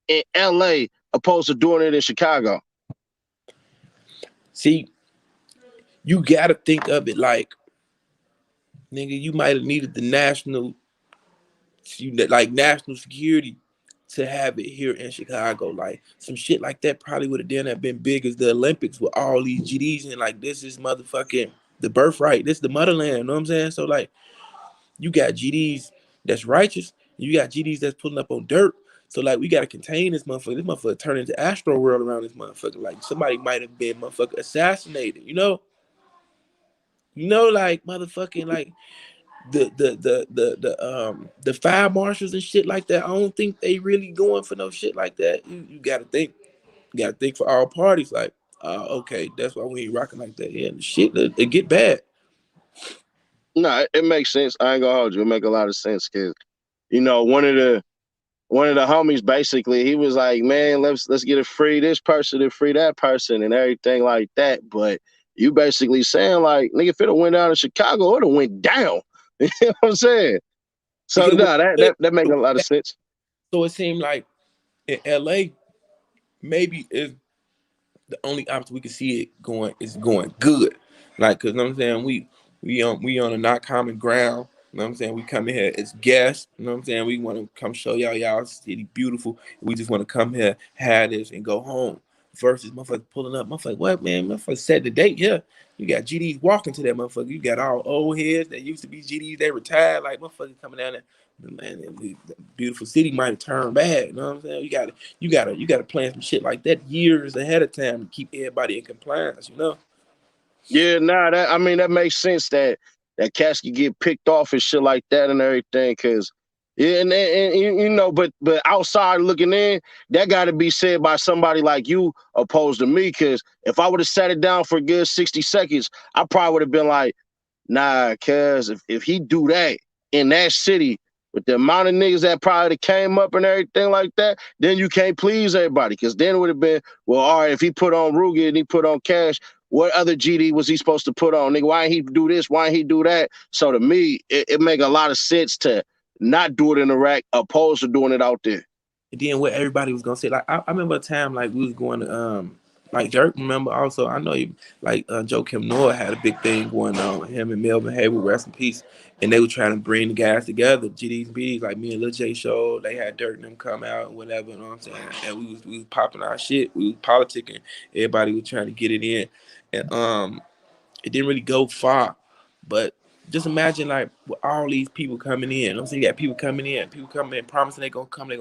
in L.A. opposed to doing it in Chicago? See, you gotta think of it like, nigga, you might have needed the national security to have it here in Chicago. Like some shit like that probably would have done that been big as the Olympics with all these GDs and like this is motherfucking the birthright. This is the motherland. You know what I'm saying? So like you got GDs that's righteous, You got GDs that's pulling up on dirt. So like we gotta contain this motherfucker. This motherfucker turn into Astro World around this motherfucker. Like somebody might have been motherfucker assassinated. Like motherfucking like the fire marshals and shit like that. I don't think they really going for no shit like that. You gotta think. You gotta think for all parties. Like, okay, that's why we ain't rocking like that. Yeah, the shit it get bad. No, it makes sense. I ain't gonna hold you. It make a lot of sense because one of the homies basically he was like, man, let's get it free this person and free that person and everything like that. But you basically saying like, nigga, if it went down in Chicago, it'd have went down. You know what I'm saying? So Because no, that make a lot of sense. so it seemed like in LA, maybe is the only option we can see it going is going good. Like, cause you know what I'm saying, we on a not common ground. You know what I'm saying? We come in here as guests. You know what I'm saying? We want to come show y'all city beautiful. We just want to come here, have this, and go home. Versus motherfuckers pulling up. Motherfucker, what man? Motherfucker set the date. Yeah. You got GDs walking to that motherfucker. You got all old heads that used to be GDs. They retired. Like motherfuckers coming down there. Man, the beautiful city might turn bad. You know what I'm saying? You gotta plan some shit like that years ahead of time to keep everybody in compliance. Yeah, nah, that makes sense that cats can get picked off and shit like that and everything. Cause yeah, and but outside looking in, that got to be said by somebody like you opposed to me. Cause if I would have sat it down for a good 60 seconds, I probably would have been like, nah, cuz if he do that in that city with the amount of niggas that probably came up and everything like that, then you can't please everybody. Cause then it would have been, well, all right, if he put on Ruger and he put on Cash, what other GD was he supposed to put on? Nigga, why ain't he do this? Why ain't he do that? So to me, it make a lot of sense to not do it in the rack opposed to doing it out there. And then what everybody was gonna say, like I remember a time like we was going to like Dirk. Remember also, I know you like Joe Kim Noah had a big thing going on. Him and Melvin Haywood, rest in peace. And they were trying to bring the guys together, GDs and BDs, like me and Lil J show. They had Dirk and them come out and whatever. You know what I'm saying? And we was popping our shit. We was politicking. Everybody was trying to get it in, and it didn't really go far. But just imagine like with all these people coming in. I'm saying you got people coming in, promising they gonna come.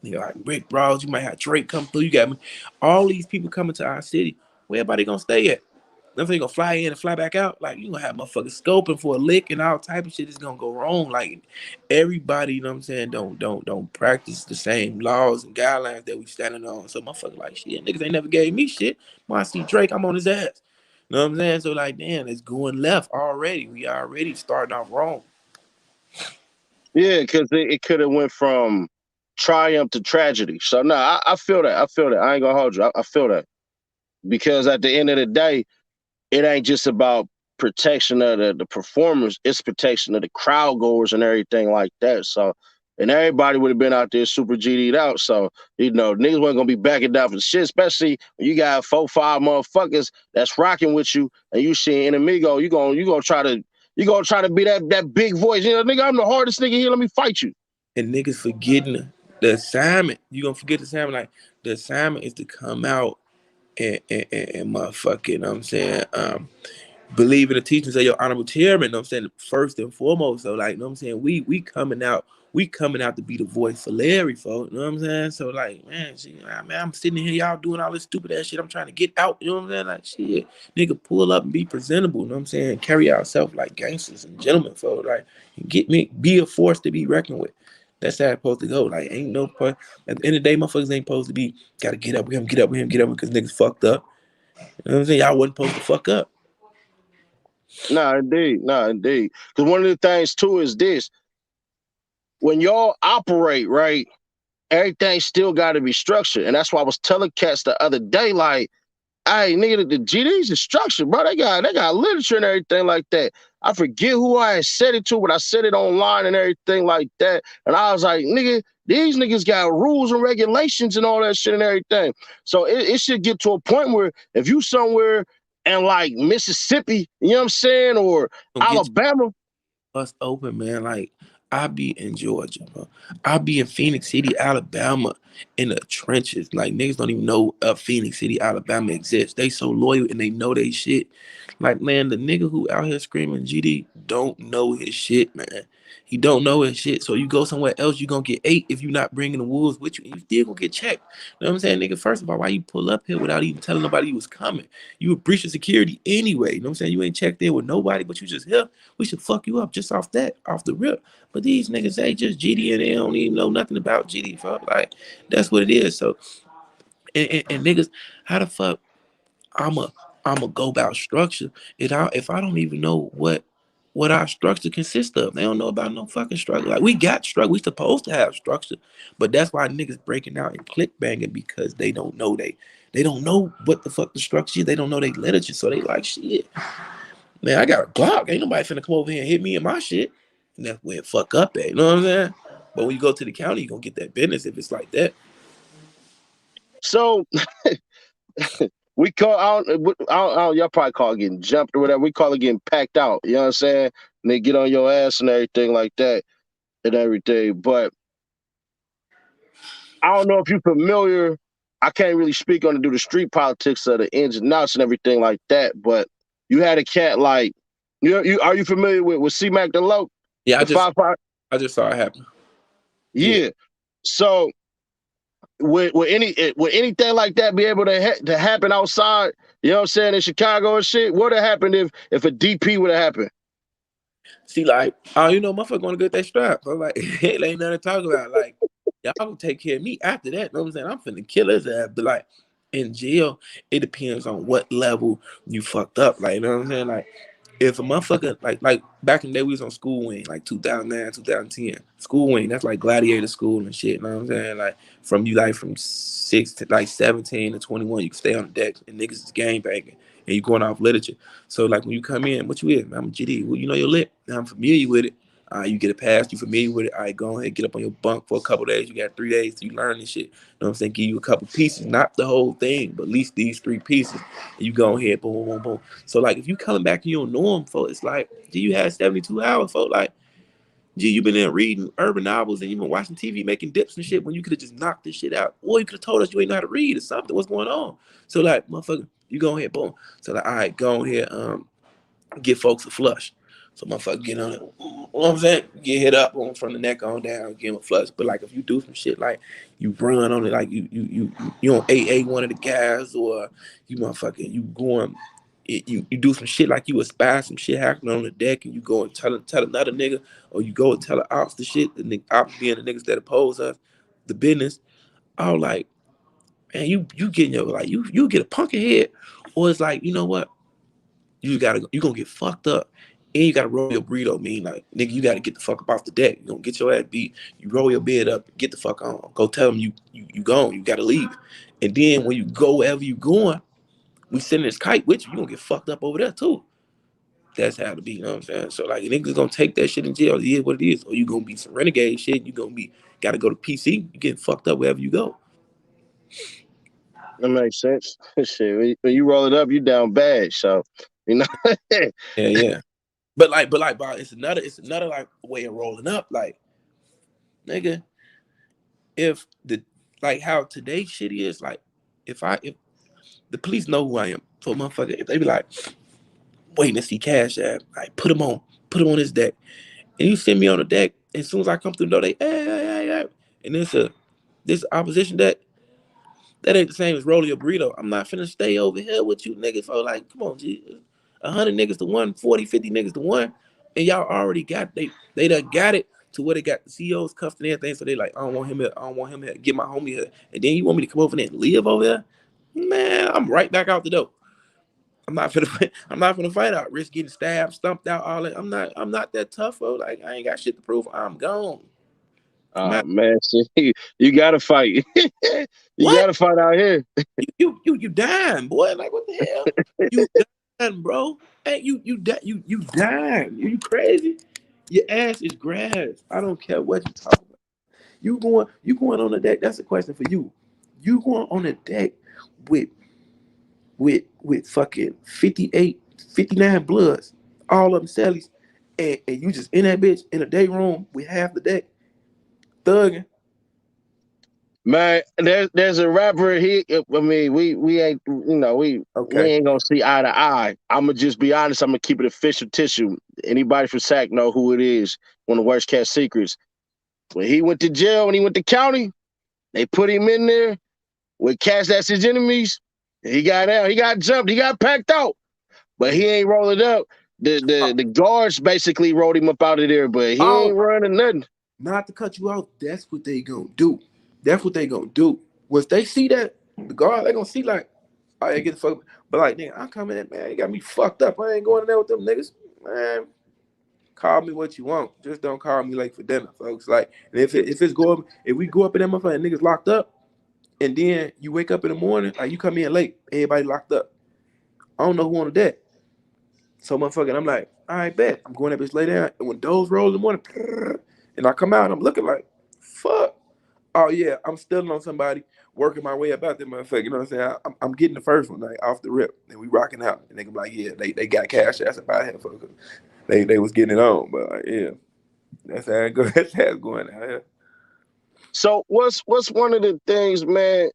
You know, like Rick Bros, you might have Drake come through. You got all these people coming to our city. Where everybody gonna stay at? Nothing gonna fly in and fly back out. Like you gonna have motherfuckers scoping for a lick and all type of shit is gonna go wrong. Like everybody, you know what I'm saying, don't practice the same laws and guidelines that we standing on. So motherfucker like shit, niggas ain't never gave me shit. When I see Drake, I'm on his ass. You know what I'm saying? So like, damn, it's going left already. We already starting off wrong. Yeah, because it could have went from triumph to tragedy. So no, I feel that. I feel that. I ain't gonna hold you. I feel that because at the end of the day, it ain't just about protection of the performers, it's protection of the crowd goers and everything like that. So, and everybody would have been out there super GD'd out. So, niggas wasn't gonna be backing down for shit, especially when you got 4, 5 motherfuckers that's rocking with you and you see Enemigo, you gonna try to be that big voice. Nigga, I'm the hardest nigga here, let me fight you. And niggas forgetting the assignment. You gonna forget the assignment. Like the assignment is to come out and motherfucking, you know what I'm saying, believe in the teachings of your honorable chairman, you know what I'm saying, first and foremost. So like, you know what I'm saying, we coming out to be the voice for Larry, folks. You know what I'm saying? So like, man, I'm sitting here, y'all doing all this stupid ass shit. I'm trying to get out. You know what I'm saying? Like, shit, nigga, pull up and be presentable. You know what I'm saying? Carry ourselves like gangsters and gentlemen, folks. Like, be a force to be reckoned with. That's how it's supposed to go. Like, ain't no point. At the end of the day, motherfuckers ain't supposed to be gotta get up with him, get up with him, get up because niggas fucked up. You know what I'm saying? Y'all wasn't supposed to fuck up. Nah, indeed. Nah, indeed. Because one of the things too is this: when y'all operate right, everything still got to be structured, and that's why I was telling cats the other day, like, hey, nigga, the GDs is structured, bro. They got literature and everything like that. I forget who I had said it to, but I said it online and everything like that. And I was like, nigga, these niggas got rules and regulations and all that shit and everything. So it should get to a point where if you somewhere in like Mississippi, you know what I'm saying, or Don't get Alabama. us open, man. Like I be in Georgia, bro. I be in Phoenix City, Alabama, in the trenches. Like niggas don't even know Phoenix City, Alabama exists. They so loyal and they know they shit. Like man, the nigga who out here screaming GD don't know his shit, man. He don't know his shit. So you go somewhere else, you gonna get ate if you not bringing the wolves with you. And you still gonna get checked. You know what I'm saying, nigga? First of all, why you pull up here without even telling nobody you was coming? You would breach of security anyway. You know what I'm saying? You ain't checked in with nobody, but you just here. We should fuck you up just off that, off the rip. But these niggas, they just GD and they don't even know nothing about GD, fuck. Like, that's what it is. So, and niggas, how the fuck I'm a go about structure if I don't even know what our structure consists of? They don't know about no fucking structure. Like, we got structure. We supposed to have structure. But that's why niggas breaking out and click banging because they don't know what the fuck the structure is. They don't know they literature. So they like, shit. Man, I got a Glock. Ain't nobody finna come over here and hit me in my shit. And that's where it fuck up at. You know what I'm saying? But when you go to the county, you gonna get that business if it's like that. So we call y'all probably call it getting jumped or whatever. We call it getting packed out. You know what I'm saying? And they get on your ass and everything like that and everything. But I don't know if you're familiar. I can't really speak on to do the street politics of the ins and outs and everything like that. But you had a cat like you are you familiar with C Mac the Low, Yeah, the 5-5? I just saw it happen. Yeah. Yeah. So would anything like that be able to happen outside? You know what I'm saying, in Chicago and shit? What would have happened if a DP would have happened? See, like, oh, you know, motherfucker gonna get that strap. I'm like, it ain't nothing to talk about. Like, y'all gonna take care of me after that. You know what I'm saying? I'm finna kill his ass. But like in jail, it depends on what level you fucked up. Like, you know what I'm saying? Like, if a motherfucker like back in the day we was on school wing, like 2009, 2010. School wing, that's like gladiator school and shit. You know what I'm saying? Like from 6 to like 17 to 21, you can stay on the deck and niggas is gang banging and you going off literature. So like when you come in, what you is? I'm a GD. Well, you know your lit. I'm familiar with it. You get a pass, you familiar with it. All right, go ahead, get up on your bunk for a couple days. You got 3 days till you learn this shit. You know what I'm saying? Give you a couple pieces, not the whole thing, but at least these 3 pieces. And you go ahead, boom, boom, boom. So like if you coming back to your norm, folks, it's like, gee, you had 72 hours, folks. Like, gee, you been there reading urban novels and you been watching TV making dips and shit when you could have just knocked this shit out. Or you could have told us you ain't know how to read or something. What's going on? So like, motherfucker, you go ahead, boom. So like, all right, go ahead, get folks a flush. So motherfucker get on it. You know what I'm saying? Get hit up on from the neck on down, give him a flush. But like if you do some shit like you run on it, like you on AA one of the guys, or you motherfucking you going you do some shit like you aspire some shit happening on the deck and you go and tell another nigga, or you go and tell the ops the shit, the ops being the niggas that oppose us, the business. I was like, man, you getting your like you get a punky head, or it's like, you know what? You gonna get fucked up. And you gotta roll your burrito. Mean like, nigga, you gotta get the fuck up off the deck. You gonna get your ass beat. You roll your bed up, get the fuck on. Go tell them you gone. You gotta leave. And then when you go wherever you going, we send this kite with you. You gonna get fucked up over there too. That's how to be. You know what I'm saying? So like, niggas gonna take that shit in jail. It is what it is. Or you gonna be some renegade shit. You gonna be gotta go to PC. You getting fucked up wherever you go. That makes sense. Shit, when you roll it up, you down bad. So, you know, Yeah, yeah. But it's another like way of rolling up. Like, nigga, if the like how today's shit is, like if the police know who I am, so motherfucker, if they be like waiting to see Cash App, like put him on his deck, and you send me on the deck, as soon as I come through the door, they hey, and this opposition deck, that ain't the same as rolling your burrito. I'm not finna stay over here with you niggas for like, come on, G, 100 niggas to one, 40, 50 niggas to one, and y'all already got they done got it to where they got the CEOs cuffed and everything. So they like, I don't want him here. I don't want him here. Get my homie here. And then you want me to come over there and live over there? Man, I'm right back out the door. I'm not gonna fight out. Risk getting stabbed, stumped out, all that. I'm not that tough, bro. Like I ain't got shit to prove. I'm gone. I'm oh out. man, see, you gotta fight. You What? gotta fight out here. You dying, boy. Like what the hell? You dying, bro. Hey, you dying. You crazy? Your ass is grass. I don't care what you talk about. You going on the deck. That's a question for you. You going on the deck with with fucking 58, 59 bloods, all of them Sallys. and you just in that bitch in a day room with half the deck thugging. Man, there's a rapper. I mean, we ain't, we Okay. ain't gonna see eye to eye. I'm gonna just be honest. I'm gonna keep it official tissue. Anybody from SAC know who it is. One of the worst cat secrets. When he went to jail, when he went to county, they put him in there with cats that's his enemies. He got out. He got jumped. He got packed out. But he ain't rolling up. The guards basically rolled him up out of there, but he ain't Oh, running nothing. not to cut you out. That's what they gonna do. That's what they gonna do. Once they see that, the guard, they gonna see like, oh, yeah, get the fuck. But like, nigga, I'm coming in, man. You got me fucked up. I ain't going in there with them niggas, man. Call me what you want. Just don't call me late for dinner, folks. Like, and if we go up in that motherfucker, niggas locked up, and then you wake up in the morning, like you come in late, everybody locked up. I don't know who wanted that. So motherfucking, I'm like, all right, bet. I'm going that bitch lay down. And when those roll in the morning, and I come out, I'm looking like, fuck. Oh yeah, I'm still on somebody working my way up out that motherfucker. You know what I'm saying? I'm getting the first one like off the rip, and we rocking out. And they can be like, yeah, they got cash ass about here, folks. They was getting it on, but like, yeah, that's how it goes. That's how it's going out here. So what's one of the things, man?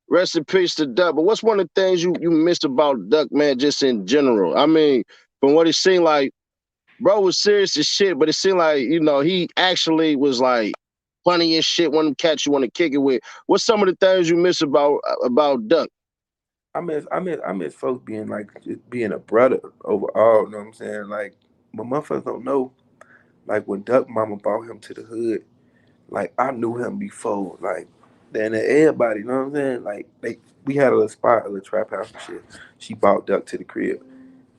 Rest in peace to Duck. But what's one of the things you miss about Duck, man? Just in general. I mean, from what it seemed like, bro was serious as shit. But it seemed like he actually was like funny as shit. One of them cats you want to kick it with. What's some of the things you miss about Duck? I miss folks being like just being a brother overall. You know what I'm saying? Like, but motherfuckers don't know. Like when Duck Mama brought him to the hood, like I knew him before. Like then everybody, you know what I'm saying? Like we had a little spot, a little trap house and shit. She brought Duck to the crib,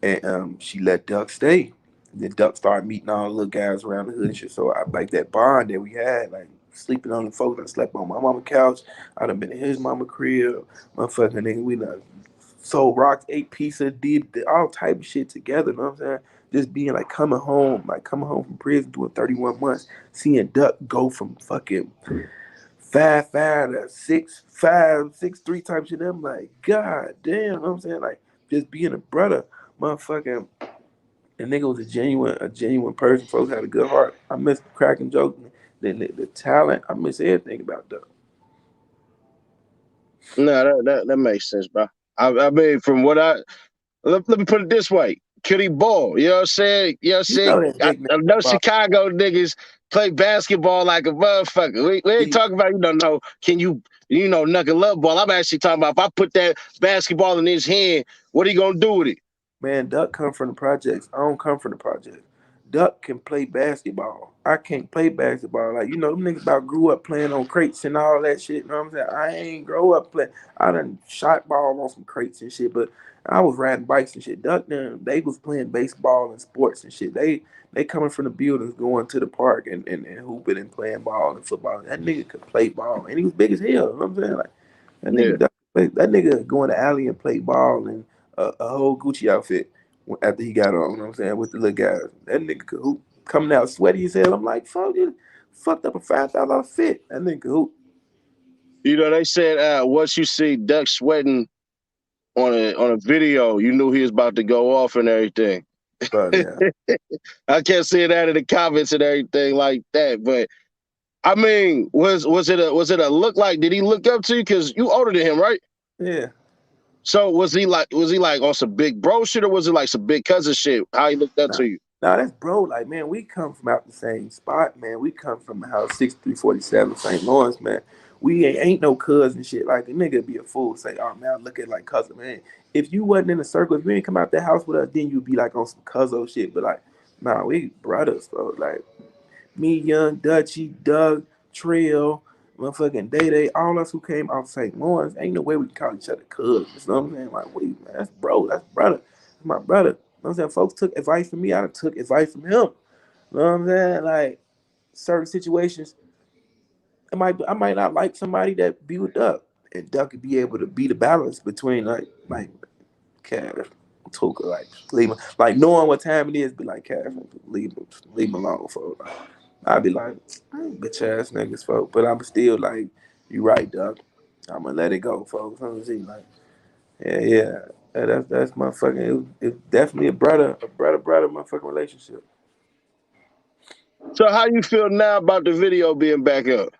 and she let Duck stay. And then Duck started meeting all the little guys around the hood and shit. So I like that bond that we had, like sleeping on the folks. I slept on my mama couch. I done been in his mama crib. Motherfucking nigga, we done sold rocks, ate pizza, did all type of shit together. You know what I'm saying? Just being like coming home from prison doing 31 months, seeing Duck go from fucking 5'5" to 6'5", 6'3" type shit. I'm like, God damn, you know what I'm saying? Like just being a brother, motherfucking. And nigga was a genuine person. Folks had a good heart. I miss cracking jokes, the talent. I miss everything about Duck. No, that makes sense, bro. I mean, from what let me put it this way. Could he ball? You know what I'm saying? You know what I'm You saying? know that I, big nigga I know ball. Chicago niggas play basketball like a motherfucker. We ain't He, talking about, can you knuckle up ball. I'm actually talking about if I put that basketball in his hand, what are you gonna do with it? Man, Duck come from the projects. I don't come from the projects. Duck can play basketball. I can't play basketball. Like, them niggas about grew up playing on crates and all that shit. You know what I'm saying? I ain't grow up playing. I done shot ball on some crates and shit, but I was riding bikes and shit. Duck them, they was playing baseball and sports and shit. They coming from the buildings going to the park and hooping and playing ball and football. That nigga could play ball. And he was big as hell. You know what I'm saying? Like Yeah. that nigga go in the alley and play ball and a whole Gucci outfit after he got on. You know what I'm saying? With the little guys, that nigga could hoop, coming out sweaty as hell. I'm like, fuck you, fucked up a $5,000 fit. That nigga could hoop. They said once you see Duck sweating on a video, you knew he was about to go off and everything. But yeah, I kept seeing that in the comments and everything like that. But I mean, was it a look like? Did he look up to you? Because you older than him, right? yeah. So was he like on some big bro shit, or was it like some big cousin shit? How he looked up Nah, to you? nah, that's bro. Like, man, we come from out the same spot, man. We come from house 6347 St. Lawrence, man. We ain't no cousin shit. Like a nigga be a fool. Say, oh man, I look at like cousin, man. If you wasn't in the circle, if you ain't come out that house with us, then you'd be like on some cousin shit. But like, nah, we brothers, bro. Like me, Young, Dutchy, Doug, Trill, motherfucking Day Day, all us who came out St. Lawrence, ain't no way we can call each other cousins. You know what I'm saying? Like, wait, man, that's bro, that's brother, that's my brother. You know what I'm saying? Folks took advice from me, I done took advice from him. You know what I'm saying? Like, certain situations, I might not like somebody that be with Duck, and Duck could be able to be the balance between like Cash, Tuka, like leave him, like knowing what time it is, be like Cash, leave him alone for. Like, I'd be like, bitch ass niggas, folks, but I'm still like, you right, Duck. I'm gonna let it go, folks. I'm gonna see, like, yeah, yeah. That's my fucking. It's definitely a brother, motherfucking relationship. So how you feel now about the video being back up?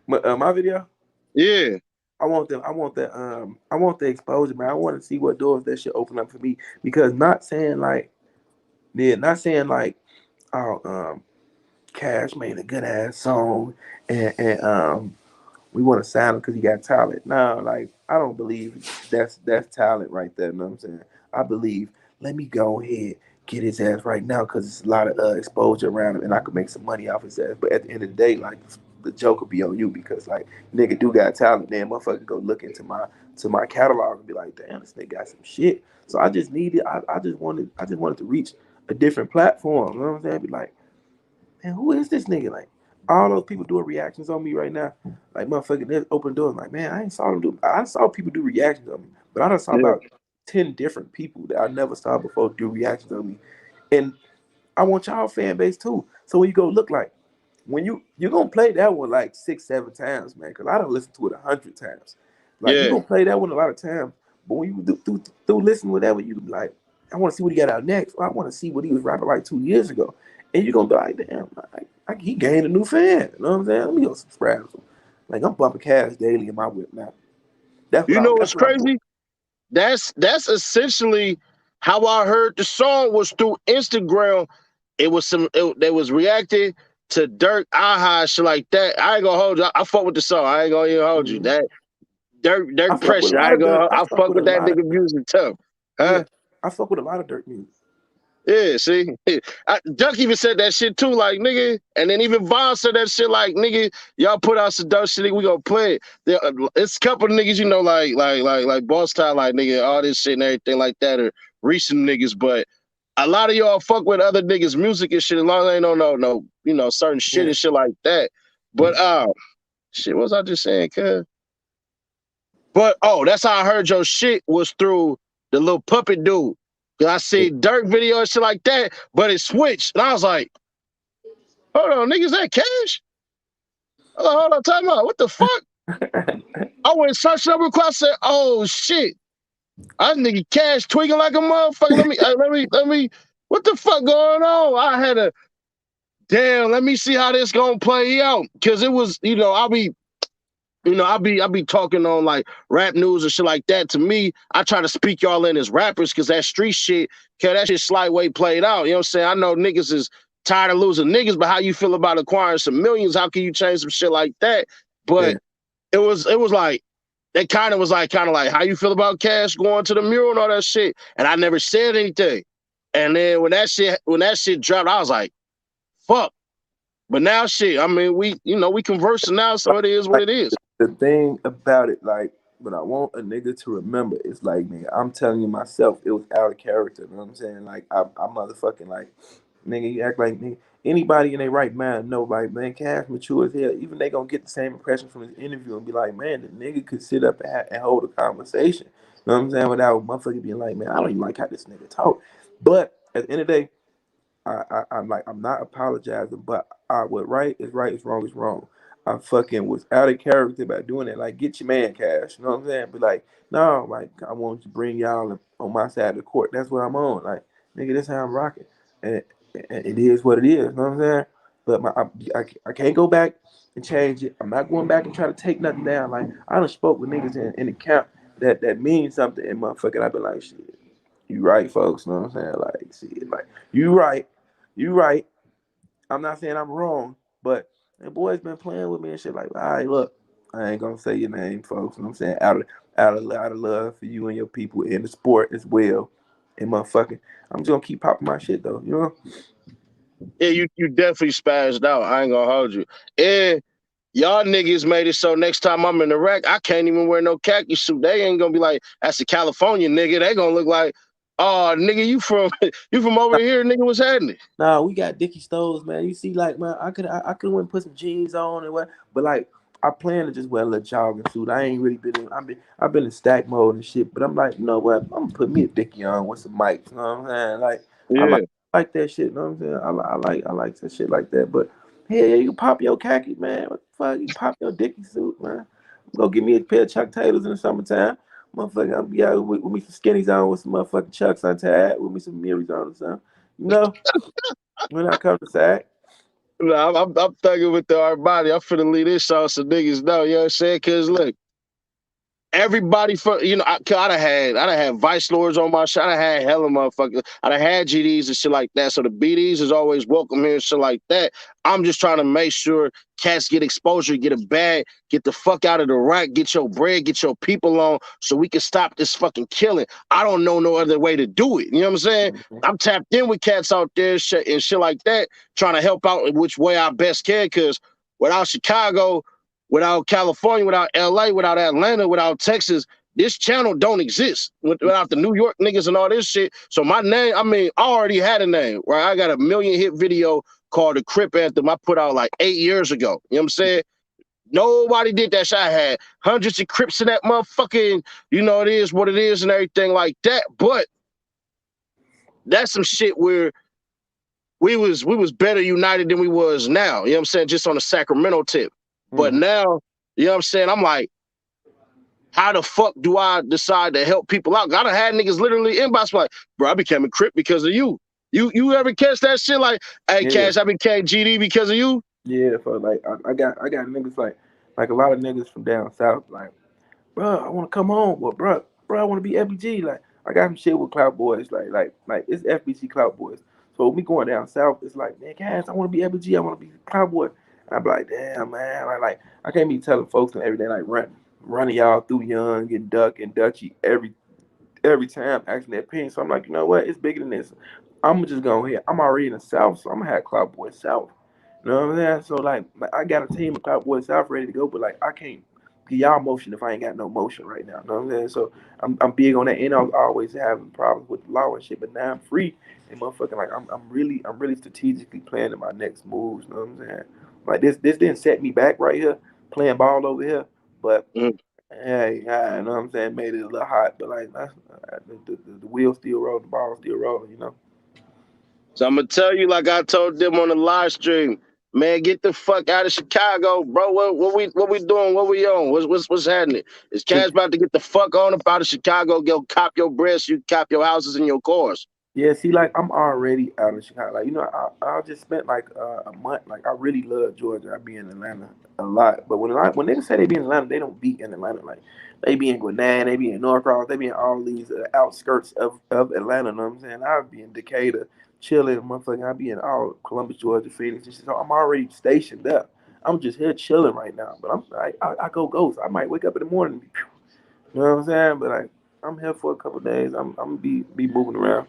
My video. Yeah, I want them. I want that. I want the exposure, man. I want to see what doors that should open up for me. Because not saying like, yeah, not saying like, oh, Cash made a good ass song, and we want to sign him because he got talent. No, like I don't believe that's talent right there. You know what I'm saying? I believe let me go ahead get his ass right now because it's a lot of exposure around him and I could make some money off his ass. But at the end of the day, like the joke will be on you because like nigga do got talent. Then motherfucker go look into my catalog and be like, damn, this nigga got some shit. So I just needed. I just wanted to reach a different platform. You know what I'm saying? Be like, man, who is this nigga? Like, all those people doing reactions on me right now. Like, motherfucking, they open doors. Like, man, I ain't saw them do. I saw people do reactions on me, but I done saw yeah, about 10 different people that I never saw before do reactions on me, and I want y'all fan base too. So when you go look like when you're gonna play that one like 6, 7 times, man, because I don't listen to it 100 times. Like you're yeah. gonna play that one a lot of times, but when you do listen to whatever, you be like, I want to see what he got out next. Or I want to see what he was rapping like 2 years ago, and you're gonna be like, damn, he gained a new fan. You know what I'm saying? Let me go subscribe to him. Like I'm bumping Cash daily in my whip now. That's what You I'm. know That's what's what I'm doing. crazy? That's essentially how I heard the song was through Instagram. They was reacting to Dirk Aha shit like that. I ain't gonna hold you. I fuck with the song. I ain't gonna even hold you. Mhm. That I Dirk fuck with a pressure. lot of Dirk. I I fuck fuck with a with that lot of nigga music tough. yeah. Huh? I fuck with a lot of Dirk music. Yeah, see, Duck even said that shit too, like nigga, and then even Vaughn said that shit, like nigga, y'all put out some dope shit, nigga, we gonna play it. It's a couple of niggas, you know, like Boss Style, like nigga, all this shit and everything like that, or recent niggas, but a lot of y'all fuck with other niggas' music and shit, as long as they don't know, no, you know, certain shit Yeah. and shit like that. But shit, what was I just saying, cuz? But that's how I heard your shit was through the little puppet dude. Cause I see Dirk video and shit like that, but it switched. And I was like, hold on, niggas, that Cash? Hold on, time out. What the fuck? I went searching up real quick. I said, oh shit. I nigga Cash tweaking like a motherfucker. Let me, what the fuck going on? I had a damn, let me see how this gonna play out. Cause it was, I be talking on like rap news and shit like that. To me, I try to speak y'all in as rappers because that street shit, that shit slight way played out. You know what I'm saying? I know niggas is tired of losing niggas, but how you feel about acquiring some millions? How can you change some shit like that? Yeah. But it was like that kind of like how you feel about Cash going to the mural and all that shit. And I never said anything. And then when that shit dropped, I was like, fuck. But now shit, I mean, we conversing now, so it is what Like it is. the thing about it, like what I want a nigga to remember is like, man, I'm telling you myself, it was out of character. You know what I'm saying? Like I motherfucking like, nigga, you act like nigga. Anybody in their right mind know, like, man, Cash mature as hell. Even they gonna get the same impression from his interview and be like, man, the nigga could sit up and hold a conversation. You know what I'm saying? Without motherfucker being like, man, I don't even like how this nigga talk. But at the end of the day, I'm like, I'm not apologizing, but what right, is wrong. I fucking was out of character by doing it. Like, get your man Cash. You know what I'm saying? Be like, no, like, I want to bring y'all on my side of the court. That's what I'm on. Like, nigga, this how I'm rocking. And, and it is what it is. You know what I'm saying? But I can't go back and change it. I'm not going back and try to take nothing down. Like, I done spoke with niggas in the camp that means something. And motherfucking, I been like, shit, you right, folks. You know what I'm saying? Like, shit, like, you right. You right. I'm not saying I'm wrong, but the boy's been playing with me and shit. Like, all right, look, I ain't gonna say your name, folks. You know what I'm saying, out of love for you and your people in the sport as well. And motherfucking, I'm just gonna keep popping my shit though. You know? Yeah, you definitely spazzed out. I ain't gonna hold you. And y'all niggas made it so next time I'm in the wreck, I can't even wear no khaki suit. They ain't gonna be like, that's a California nigga. They gonna look like, oh nigga, you from you from over here, nigga, what's happening? Nah, we got Dickie Stoves, man. You see, like, man, I could went and put some jeans on and what, but like, I plan to just wear a little jogging suit. I ain't really been in. I've been in stack mode and shit. But I'm like, you know what? I'm gonna put me a Dickie on with some mics. You know what I'm saying? Like, I Yeah. like that shit. You know what I'm saying? I like that shit like that. But hey, yeah, you can pop your khaki, man. What the fuck? You pop your Dickie suit, man. Go give me a pair of Chuck Taylors in the summertime. Motherfucker, I'll be out with me some skinnies on with some motherfucking Chucks untied, with me some Miris on or something. You know, when I come to sack. No, I'm thugging with the Armani. I'm finna leave this on so niggas know, you know what I'm saying? Cause look, everybody for I done had Vice Lords on my shit. I done had hella motherfuckers. I done had GDs and shit like that. So the BDs is always welcome here and shit like that. I'm just trying to make sure cats get exposure, get a bag, get the fuck out of the rack, get your bread, get your people on, so we can stop this fucking killing. I don't know no other way to do it. You know what I'm saying? Mhm. I'm tapped in with cats out there and shit like that, trying to help out in which way I best can. Cause without Chicago, without California, without LA, without Atlanta, without Texas, this channel don't exist without the New York niggas and all this shit. So my name, I mean, I already had a name, right? I got a million hit video called The Crip Anthem I put out like 8 years ago. You know what I'm saying? Nobody did that shit. I had hundreds of Crips in that motherfucking, it is what it is and everything like that. But that's some shit where we was better united than we was now. You know what I'm saying? Just on a Sacramento tip. But Mhm. now, you know what I'm saying? I'm like, how the fuck do I decide to help people out? I done had niggas literally inbox like, bro, I became a Crip because of you. You ever catch that shit? Like, hey, Yeah, Cash, I became GD because of you. yeah. For like, I got niggas like a lot of niggas from down south. Like, bro, I want to come home. Well, bro, I want to be FBG. Like, I got some shit with Clout Boys. Like it's FBG Clout Boys. So when we going down south, it's like, man, guys, I want to be FBG. I want to be Clout Boy. And I be like, damn, man. Like I can't be telling folks and everything like running y'all through young and duck and dutchy every time asking their opinion. So I'm like, you know what? It's bigger than this. I'm just going here. I'm already in the South, so I'm gonna have Cloud Boy South. You know what I'm saying? So like I got a team of Cloud Boy South ready to go, but like I can't give y'all motion if I ain't got no motion right now. You know what I'm saying? So I'm big on that. And I was always having problems with the law and shit, but now I'm free and motherfucking like I'm really strategically planning my next moves. You know what I'm saying? Like this didn't set me back right here playing ball over here, but Mm. hey, yeah, you know what I'm saying? Made it a little hot, but like the wheel still rolling, the ball still rolling, you know? So I'm gonna tell you, like I told them on the live stream, man, get the fuck out of Chicago, bro. What we doing? What we on? What's happening? Is So Cash about to get the fuck on up out of Chicago? Go cop your bread, so you cop your houses and your cars. yeah, see, like I'm already out of Chicago. Like I just spent like a month. Like I really love Georgia. I be in Atlanta a lot. But when niggas say they be in Atlanta, they don't be in Atlanta. Like they be in Gwinnett, they be in Norcross, they be in all these outskirts of Atlanta. You know what I'm saying? I be in Decatur, chilling, motherfucker. I be in all Columbus, Georgia, Phoenix. And shit. So I'm already stationed up. I'm just here chilling right now. But I go ghost. I might wake up in the morning. And be, you know what I'm saying? But like I'm here for a couple of days. I'm be moving around.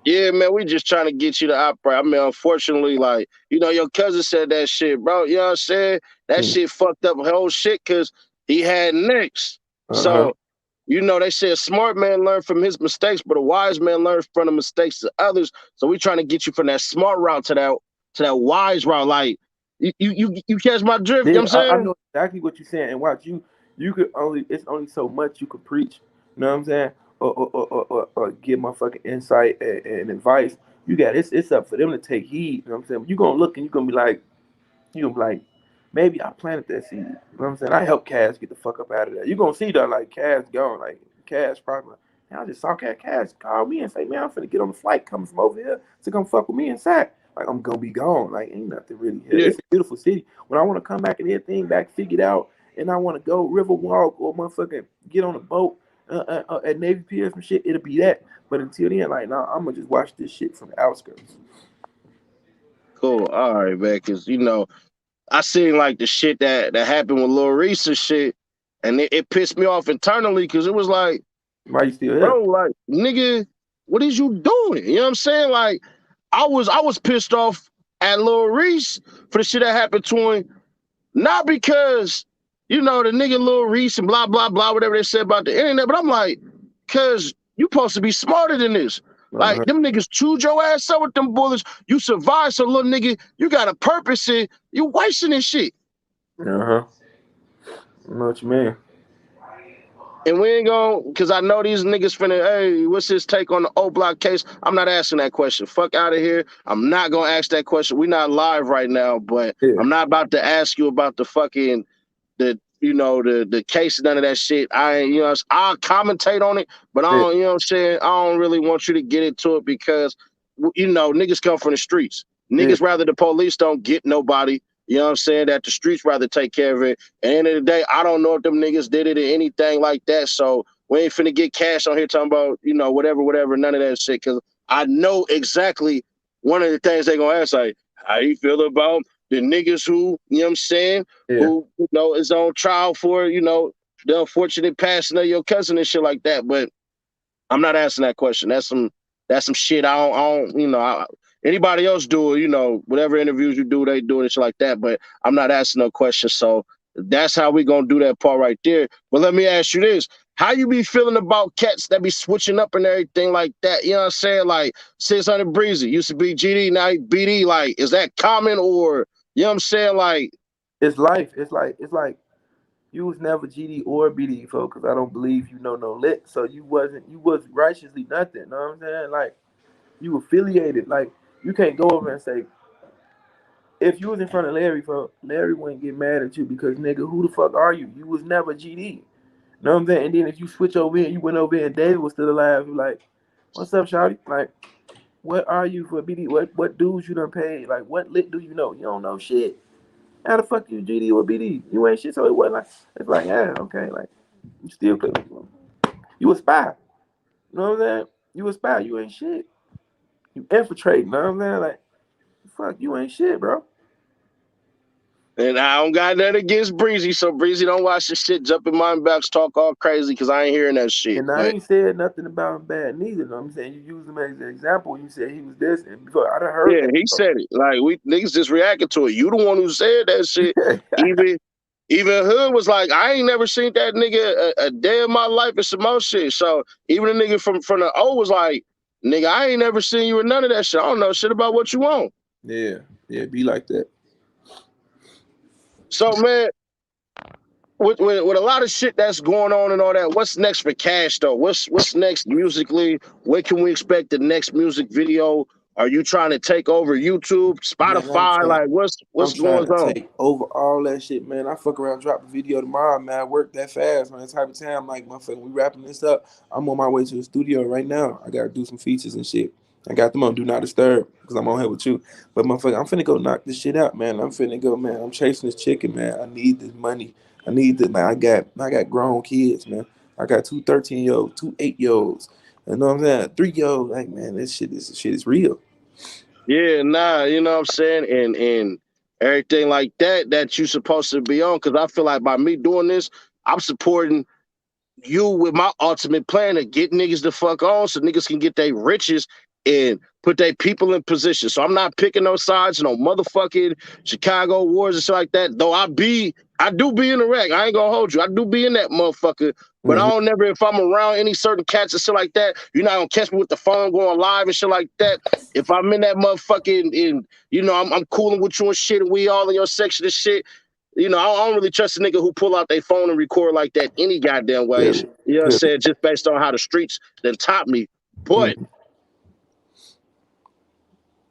Yeah, man, we just trying to get you to operate. I mean, unfortunately, like, your cousin said that shit, bro. You know what I'm saying? That Hmm. shit fucked up the whole shit because he had nicks. Uh-huh. So, they say a smart man learn from his mistakes, but a wise man learns from the mistakes of others. So we trying to get you from that smart route to that wise route. Like, you catch my drift, you know Yeah, what I'm I saying? know exactly what you're saying. And watch you could only it's only so much you could preach. You know what I'm saying? Or give my fucking insight and advice. You got it's up for them to take heed. You know what I'm saying? You're gonna look and you're gonna be like, maybe I planted that seed. You know what I'm saying? I helped Cass get the fuck up out of there. You're gonna see that like Cass gone, like Cass probably. Man, I just saw Cass call me and say, man, I'm finna get on the flight coming from over here to come fuck with me in Sac. Like I'm gonna be gone. Like ain't nothing really here. Yeah, It's a beautiful city. When I wanna come back and get everything back figured out and I wanna go river walk or motherfucking get on a boat at Navy Pier or some shit, it'll be that. But until then, like, nah, I'm gonna just watch this shit from the outskirts. cool. All right, man, because, I seen like the shit that happened with Lil Reese and shit, and it pissed me off internally because it was like, Why you still here? bro, like, nigga, what is you doing? You know what I'm saying? Like, I was pissed off at Lil Reese for the shit that happened to him, not because, the nigga Lil Reese and blah, blah, blah, whatever they said about the internet, but I'm like, cause you supposed to be smarter than this. Like, Uh-huh. them niggas chewed your ass up with them bullets. You survived, so little nigga, you got a purpose and you wasting this shit. Uh-huh. I know what you mean. And we ain't going cause I know these niggas finna, hey, what's his take on the O Block case? I'm not asking that question. Fuck out of here. I'm not gonna ask that question. We not live right now, but Yeah. I'm not about to ask you about the fucking the case, none of that shit. I'll commentate on it, but I Yeah. don't, you know what I'm saying? I don't really want you to get into it because niggas come from the streets. Yeah, Niggas rather the police don't get nobody. You know what I'm saying? That the streets rather take care of it. At the end of the day, I don't know if them niggas did it or anything like that. So we ain't finna get cash on here talking about, whatever, none of that shit. Cause I know exactly one of the things they gonna ask, like, how you feel about the niggas who, you know what I'm saying, yeah. who, is on trial for, the unfortunate passing of your cousin and shit like that. But I'm not asking that question. That's some shit. Anybody else do it, whatever interviews you do, they do it and shit like that. But I'm not asking no questions. So that's how we gonna do that part right there. But let me ask you this. How you be feeling about cats that be switching up and everything like that? You know what I'm saying? Like 600 Breezy used to be GD, now he BD. Like, is that common or you know what I'm saying? Like, It's life. It's like you was never GD or BD, folks, because I don't believe you know no lit. So you was righteously nothing. Know what I'm saying? Like you affiliated. Like you can't go over and say if you was in front of Larry, folks, Larry wouldn't get mad at you because nigga, who the fuck are you? You was never GD. Know what I'm saying? And then if you switch over here, you went over here and David was still alive. You like, what's up, Shawty? Like, what are you for BD? What dues you done paid? Like, what lit do you know? You don't know shit. How the fuck you GD or BD? You ain't shit. So it wasn't like it's like, yeah, okay, like you still could. You a spy. You know what I'm saying? You a spy. You ain't shit. You infiltrating. You know what I'm saying? Like, fuck, you ain't shit, bro. and I don't got nothing against Breezy, so Breezy don't watch this shit, jump in my inbox, talk all crazy, because I ain't hearing that shit. And I But ain't said nothing about him bad neither. You know what I'm saying? You used him as an example. You said he was this, and before I done heard yeah, that. he said it. Like, we niggas just reacted to it. You the one who said that shit. Even even Hood was like, I ain't never seen that nigga a day in my life and some more shit. So even the nigga from the O was like, nigga, I ain't never seen you in none of that shit. I don't know shit about what you want. Yeah, yeah, be like that. So man, with a lot of shit that's going on and all that, what's next for Cash though? What's next musically? When can we expect the next music video? Are you trying to take over YouTube, Man, I'm Spotify? trying. Like what's I'm trying going to on? take over all that shit, man. I fuck around, drop a video tomorrow, man. I work that fast, man. That type of time, like, motherfucker, we wrapping this up. I'm on my way to the studio right now. I gotta do some features and shit. I got them on Do Not Disturb because I'm on here with you. But motherfucker, I'm finna go knock this shit out, man. I'm finna go, man. I'm chasing this chicken, man. I need this money. I need this, man. I got grown kids, man. I got two 13-year olds, two 8-year olds. You know what I'm saying? 3-year olds. Like, man, this shit is real. Yeah, nah, you know what I'm saying? And everything like that you supposed to be on. Cause I feel like by me doing this, I'm supporting you with my ultimate plan of get niggas the fuck on so niggas can get their riches and put their people in position. So I'm not picking no sides, no motherfucking Chicago Wars and shit like that. Though I do be in the rack. I ain't gonna hold you. I do be in that motherfucker. But I Mm-hmm. don't never, if I'm around any certain cats and shit like that, you're not gonna catch me with the phone going live and shit like that. If I'm in that motherfucking, and I'm cooling with you and shit, and we all in your section and shit, I don't really trust a nigga who pull out their phone and record like that any goddamn ways. Period. You know what I'm Period. saying? Just based on how the streets then taught me. But Mm-hmm.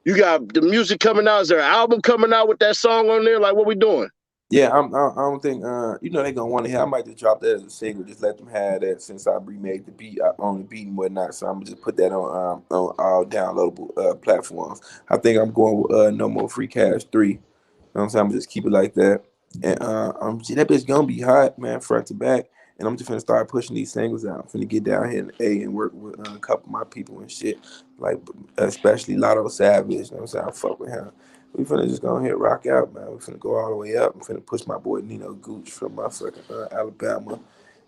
you got the music coming out. Is there an album coming out with that song on there? Like, what we doing? Yeah, I don't think they gonna want to hear. I might just drop that as a single, just let them have that since I remade the beat on the beat and whatnot. So I'm gonna just put that on all downloadable platforms. I think I'm going with No More Free Cash 3. You know what I'm saying? I'm just keep it like that. And that bitch gonna be hot, man, front to back. And I'm just gonna start pushing these singles out. I'm finna get down here in the A and work with a couple of my people and shit, like especially Lotto Savage. You know what I'm saying? I fuck with him. We finna just go ahead and rock out, man. We finna go all the way up. I'm finna push my boy Nino Gooch from my fucking Alabama.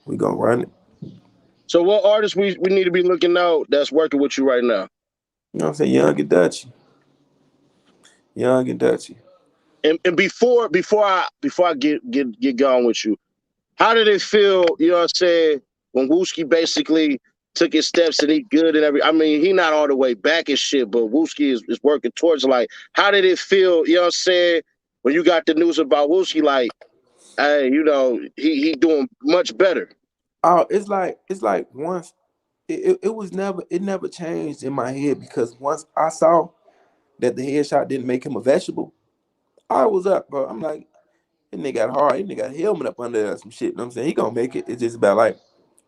We gonna run it. So what artists we need to be looking out that's working with you right now? You know what I'm saying? Young and Dutchy. Young and Dutchy. And before I get going with you, how did it feel, you know what I'm saying, when Wooski basically took his steps and he good and every I mean, he not all the way back and shit, but Wooski is working towards like how did it feel, you know what I'm saying, when you got the news about Wooski, like, hey, he doing much better. Oh, it's like once it was never changed in my head because once I saw that the headshot didn't make him a vegetable, I was up, bro. I'm like, that nigga got hard. That nigga got a helmet up under there, some shit. You know what I'm saying? He gonna make it. It's just about like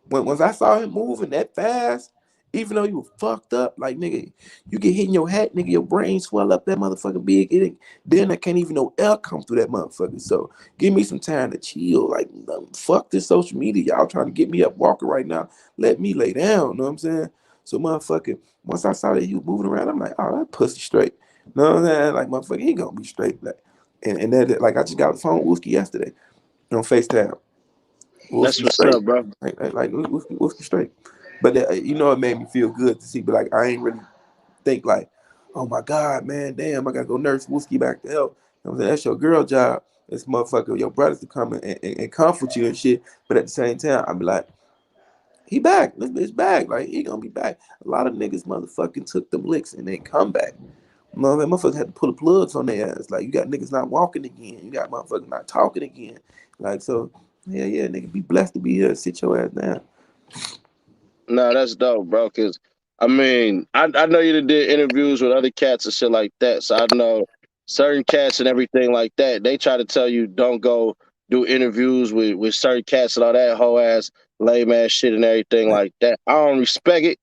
once I saw him moving that fast, Even though you were fucked up, like nigga, you get hit in your head, nigga, your brain swell up that motherfucking big. Then I can't even no air come through that motherfucker. So give me some time to chill. Like fuck this social media. Y'all trying to get me up walking right now. Let me lay down. Know what I'm saying? So motherfucker, once I saw that he was moving around, I'm like, oh, that pussy straight. Know what I'm saying? Like motherfucker, he gonna be straight. Like, and that like I just got the phone with Whiskey yesterday on FaceTime. That's Whiskey what's straight. up, bro. Like whiskey straight. But you know, it made me feel good to see. But like, I ain't really think like, oh my God, man, damn, I gotta go nurse Whiskey back to health. You know what I'm saying? That's your girl job. It's motherfucker, your brothers to come and comfort you and shit. But at the same time, I be like, he back. This bitch back. Like, he gonna be back. A lot of niggas motherfucking took them licks and they come back. Motherfuckers had to pull the plugs on their ass. Like, you got niggas not walking again. You got motherfuckers not talking again. Like, so, yeah, nigga, be blessed to be here. Sit your ass down. No, that's dope, bro. Cause I mean, I know you done did interviews with other cats and shit like that. So I know certain cats and everything like that. They try to tell you don't go do interviews with certain cats and all that whole ass lame ass shit and everything Like, like that. I don't respect it,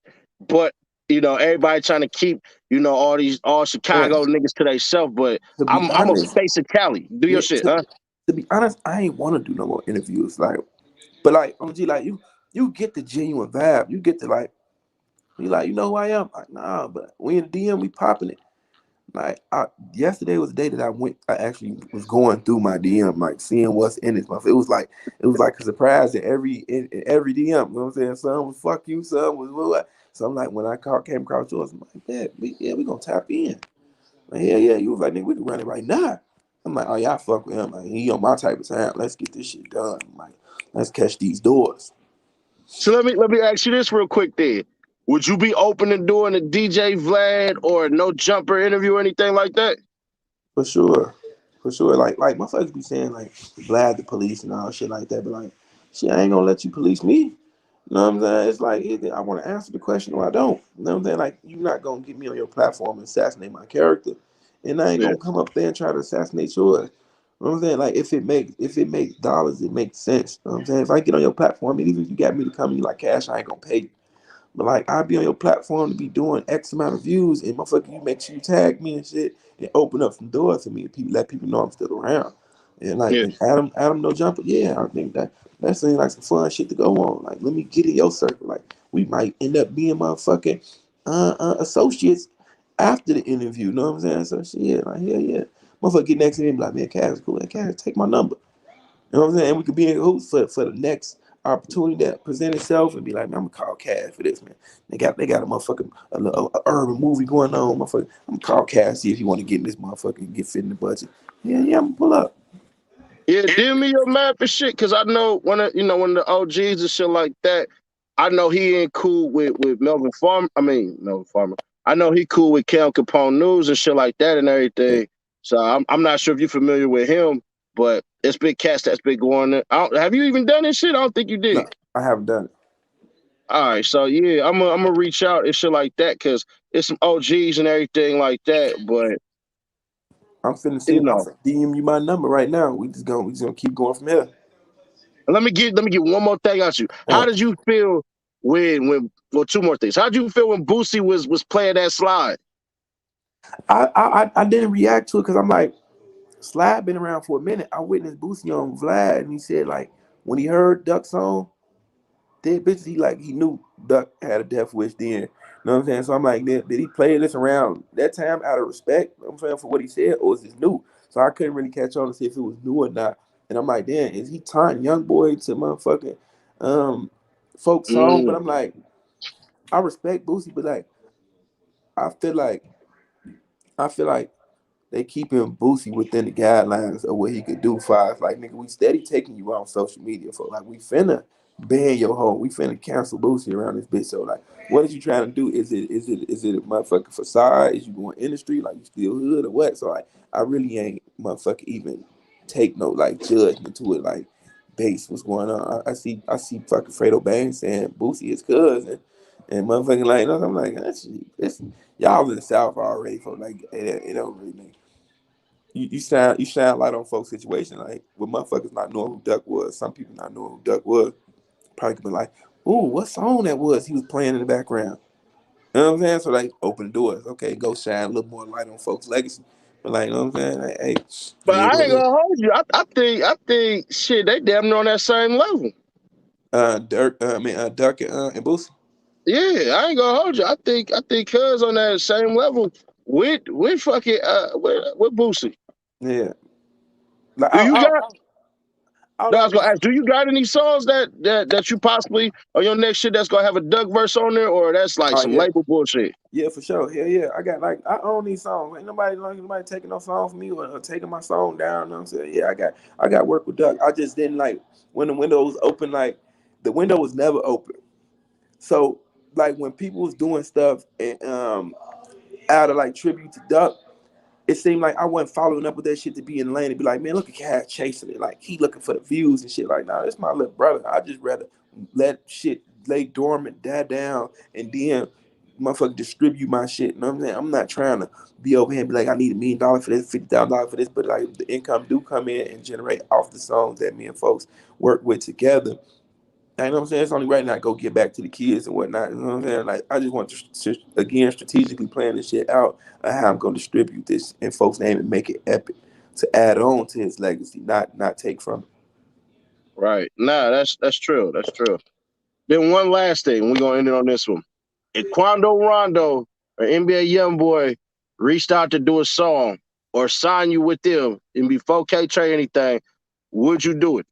but everybody trying to keep all man, Chicago niggas to themselves. But to be I'm a honest, face of Cali. Do your yeah, shit, huh? to be honest, I ain't want to do no more interviews. Like, but like, OG, like you get the genuine vibe. You get the like, you like, you know who I am. Like, nah, but we in the DM, we popping it. Like, yesterday was the day that I actually was going through my DM, like seeing what's in it. It was like a surprise in every DM. You know what I'm saying? Some was fuck you, some was what. So I'm like, when came across yours, I'm like, we gonna tap in. Like, yeah. You was like, nigga, we can run it right now. I'm like, oh yeah, I fuck with him. Like, he on my type of time. Let's get this shit done. I'm like, let's catch these doors. So let me ask you this real quick then. Would you be open to doing a DJ Vlad or a no jumper interview or anything like that? For sure. For sure. Like my folks be saying like Vlad the police and all shit like that, but like shit, I ain't gonna let you police me. You know what I'm saying? It's like either I want to answer the question or I don't. You know what I'm saying? Like you're not gonna get me on your platform and assassinate my character. And I ain't Yeah, gonna come up there and try to assassinate yours. You know what I'm saying? Like if it makes dollars, it makes sense. You know what I'm saying? If I get on your platform, and even if you got me to come to you like cash, I ain't gonna pay you. But like I'll be on your platform to be doing X amount of views and motherfucker, you make sure you tag me and shit and open up some doors for me and people let people know I'm still around. And like yeah. and Adam no jumper, yeah, I think that seems like some fun shit to go on. Like let me get in your circle. Like we might end up being motherfucking associates after the interview. You know what I'm saying? So shit, like yeah. Motherfucker get next to me and be like, man, Cass, cool. Man, Cass, take my number. You know what I'm saying? And we could be in hoops for the next opportunity that present itself and be like, man, I'm gonna call Cash for this, man. They got a motherfucking a urban movie going on, motherfucker. I'm gonna call Cash see if you want to get in this motherfucker and get fit in the budget. Yeah, I'm gonna pull up. Yeah, DM me your map and shit, cause I know one of the OGs and shit like that. I know he ain't cool with Melvin Farmer. I mean Melvin Farmer. I know he cool with Cam Capone News and shit like that and Yeah. everything. So I'm not sure if you're familiar with him, but it's big cats that's been going there. Have you even done this shit? I don't think you No, did. I haven't done it. All right, so yeah, I'm gonna reach out and shit like that because it's some OGs and everything like that. But I'm know, finna DM you my number right now. We just gonna keep going from here. let me get one more thing out you. How Uh, did you feel when well, two more things? How did you feel when Boosie was playing that slide? I didn't react to it because I'm like, Slide been around for a minute. I witnessed Boosie on Vlad and he said like when he heard Duck song, that bitch, he knew Duck had a death wish then. You know what I'm saying? So I'm like, did he play this around that time out of respect? You know what I'm saying for what he said, or is this new? So I couldn't really catch on to see if it was new or not. And I'm like, damn, is he tying Young Boy to motherfucking um folk song? But Mm, I'm like, I respect Boosie, but like I feel like I feel like they keeping Boosie within the guidelines of what he could do for us. Like, nigga, we steady taking you on social media for like we finna ban your home. We finna cancel Boosie around this bitch. So like, what is you trying to do? Is it a motherfucking facade? Is you going industry? Like you still hood or what? So like I really ain't motherfucker even take no like judgment to it like base what's going on. I see fucking Fredo Bang saying Boosie is cousin and motherfucking like I'm like that's y'all in the South already for like it don't really make you sound light on folks' situation. Like with motherfuckers not knowing who Duck was, some people not knowing who Duck was, probably could be like, "Ooh, what song that was he was playing in the background?" You know what I'm saying? So like open doors. Okay, go shine a little more light on folks' legacy. But like, you know what I'm saying? Like, hey, But yeah, I what ain't is gonna hold you. I think shit, they damn near on that same level. Dirk, Duck and Boosie. Yeah, I ain't gonna hold you. I think Cuz on that same level with fucking with Boosie. Yeah. Like Do you got? I No, I like was gonna Boosie. ask. Do you got any songs that you possibly on your next shit that's gonna have a Duck verse on there, or that's like Oh some yeah. label bullshit? Yeah, for sure. Hell yeah. I got like I own these songs. Ain't nobody like nobody taking no song from me or taking my song down. You know what I'm saying? Yeah, I got work with Duck. I just didn't like when the window was open, like the window was never open. So like when people was doing stuff and out of like tribute to Duck, it seemed like I wasn't following up with that shit to be in the lane and be like, man, look at Cash chasing it. Like he looking for the views and shit. Like, nah, it's my little brother. I just rather let shit lay dormant, die down, and then motherfucker distribute my shit. You know what I'm saying? I'm not trying to be over here and be like, I need $1 million for this, $50,000 for this, but like the income do come in and generate off the songs that me and folks work with together. You know what I'm saying? It's only right now I go get back to the kids and whatnot. You know what I'm saying? Like I just want to again strategically plan this shit out of how I'm gonna distribute this in folks' name and make it epic to add on to his legacy, not take from it. Right. Nah, that's true. That's true. Then one last thing, we're gonna end it on this one. If Quando Rondo or NBA YoungBoy reached out to do a song or sign you with them and before K Trey anything, would you do it?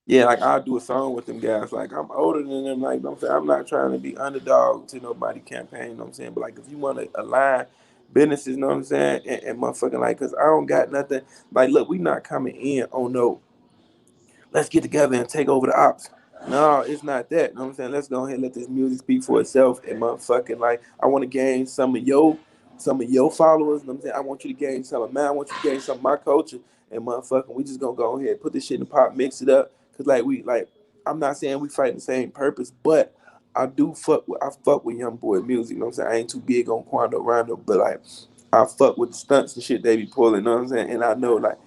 Yeah, like I'll do a song with them guys. Like I'm older than them. Like I'm saying, I'm not trying to be underdog to nobody campaign. You know what I'm saying? But like if you want to align businesses, you know what I'm saying, and motherfucking like, cause I don't got nothing. Like, look, we not coming in on no let's get together and take over the ops. No, it's not that. You know what I'm saying? Let's go ahead and let this music speak for itself. And motherfucking like, I want to gain some of your followers. You know what I'm saying? I want you to gain some of mine. I want you to gain some of my culture. And motherfucking, we just gonna go ahead and put this shit in the pot, mix it up. Cause I'm not saying we fight the same purpose, but I fuck with young boy music. You know what I'm saying? I ain't too big on Quando Rondo, but like I fuck with the stunts and shit they be pulling. You know what I'm saying? And I know like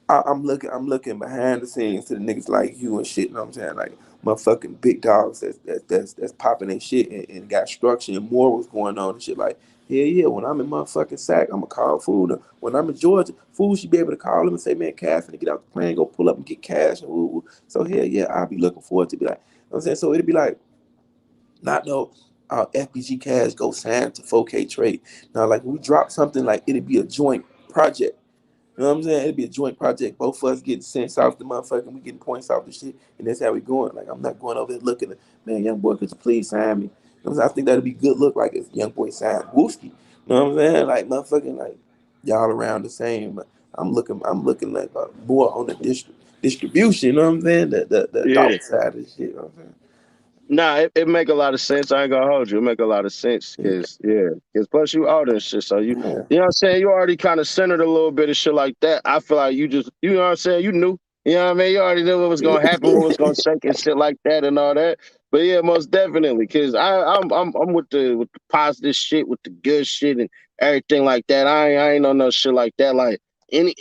I'm looking behind the scenes to the niggas like you and shit. You know what I'm saying? Like motherfucking big dogs that's popping their shit and got structure and morals going on and shit. Like yeah. When I'm in motherfucking Sac, I'ma call food. When I'm in Georgia, food should be able to call him and say, man, Cash finna get out the plane, go pull up and get cash and woo. So hell yeah, I'll be looking forward to be like. You know what I'm saying? So it'd be like not no. FBG Cash go sign to 4K trade. Now, like when we drop something, like it'd be a joint project. You know what I'm saying? It'd be a joint project. Both of us getting cents off the motherfucker, we getting points off the shit, and that's how we going. Like I'm not going over there looking at, man, young boy, could you please sign me? You know what I'm saying? I think that'd be good look like if young boy signed Wooski. You know what I'm saying? Like motherfucking like y'all around the same. I'm looking like more on the distribution. You know what I'm saying? The Yeah. dollar side of shit. You know what I'm Nah, it make a lot of sense. I ain't gonna hold you. It make a lot of sense saying? because yeah, because plus you older and shit, so Yeah. you know what I'm saying. You already kind of centered a little bit of shit like that. I feel like you just you know what I'm saying. You knew, you know what I mean. You already knew what was gonna happen, what was gonna shake and shit like that and all that. But yeah, most definitely, because I'm with the positive shit, with the good shit and everything like that. I ain't on no shit like that. Like any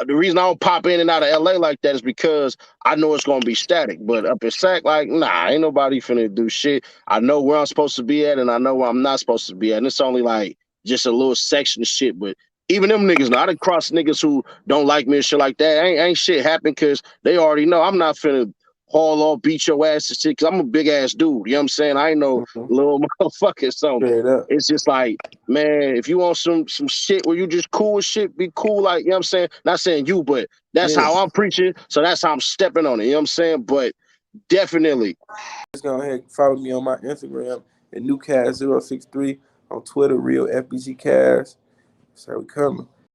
the reason I don't pop in and out of LA like that is because I know it's gonna be static. But up in Sac, like, nah, ain't nobody finna do shit. I know where I'm supposed to be at, and I know where I'm not supposed to be at. And it's only like just a little section of shit. But even them niggas, know I done cross niggas who don't like me and shit like that. Ain't shit happen because they already know I'm not finna haul off, beat your ass and shit. Cause I'm a big ass dude. You know what I'm saying? I ain't no Mhm. little motherfucker. So Straight up. it's just like, man, if you want some shit where you just cool with shit, be cool. Like, you know what I'm saying? Not saying you, but that's Yeah. how I'm preaching. So that's how I'm stepping on it. You know what I'm saying? But definitely. Just go ahead and follow me on my Instagram at newcast063, on Twitter, real FBG Cast. That's how we coming.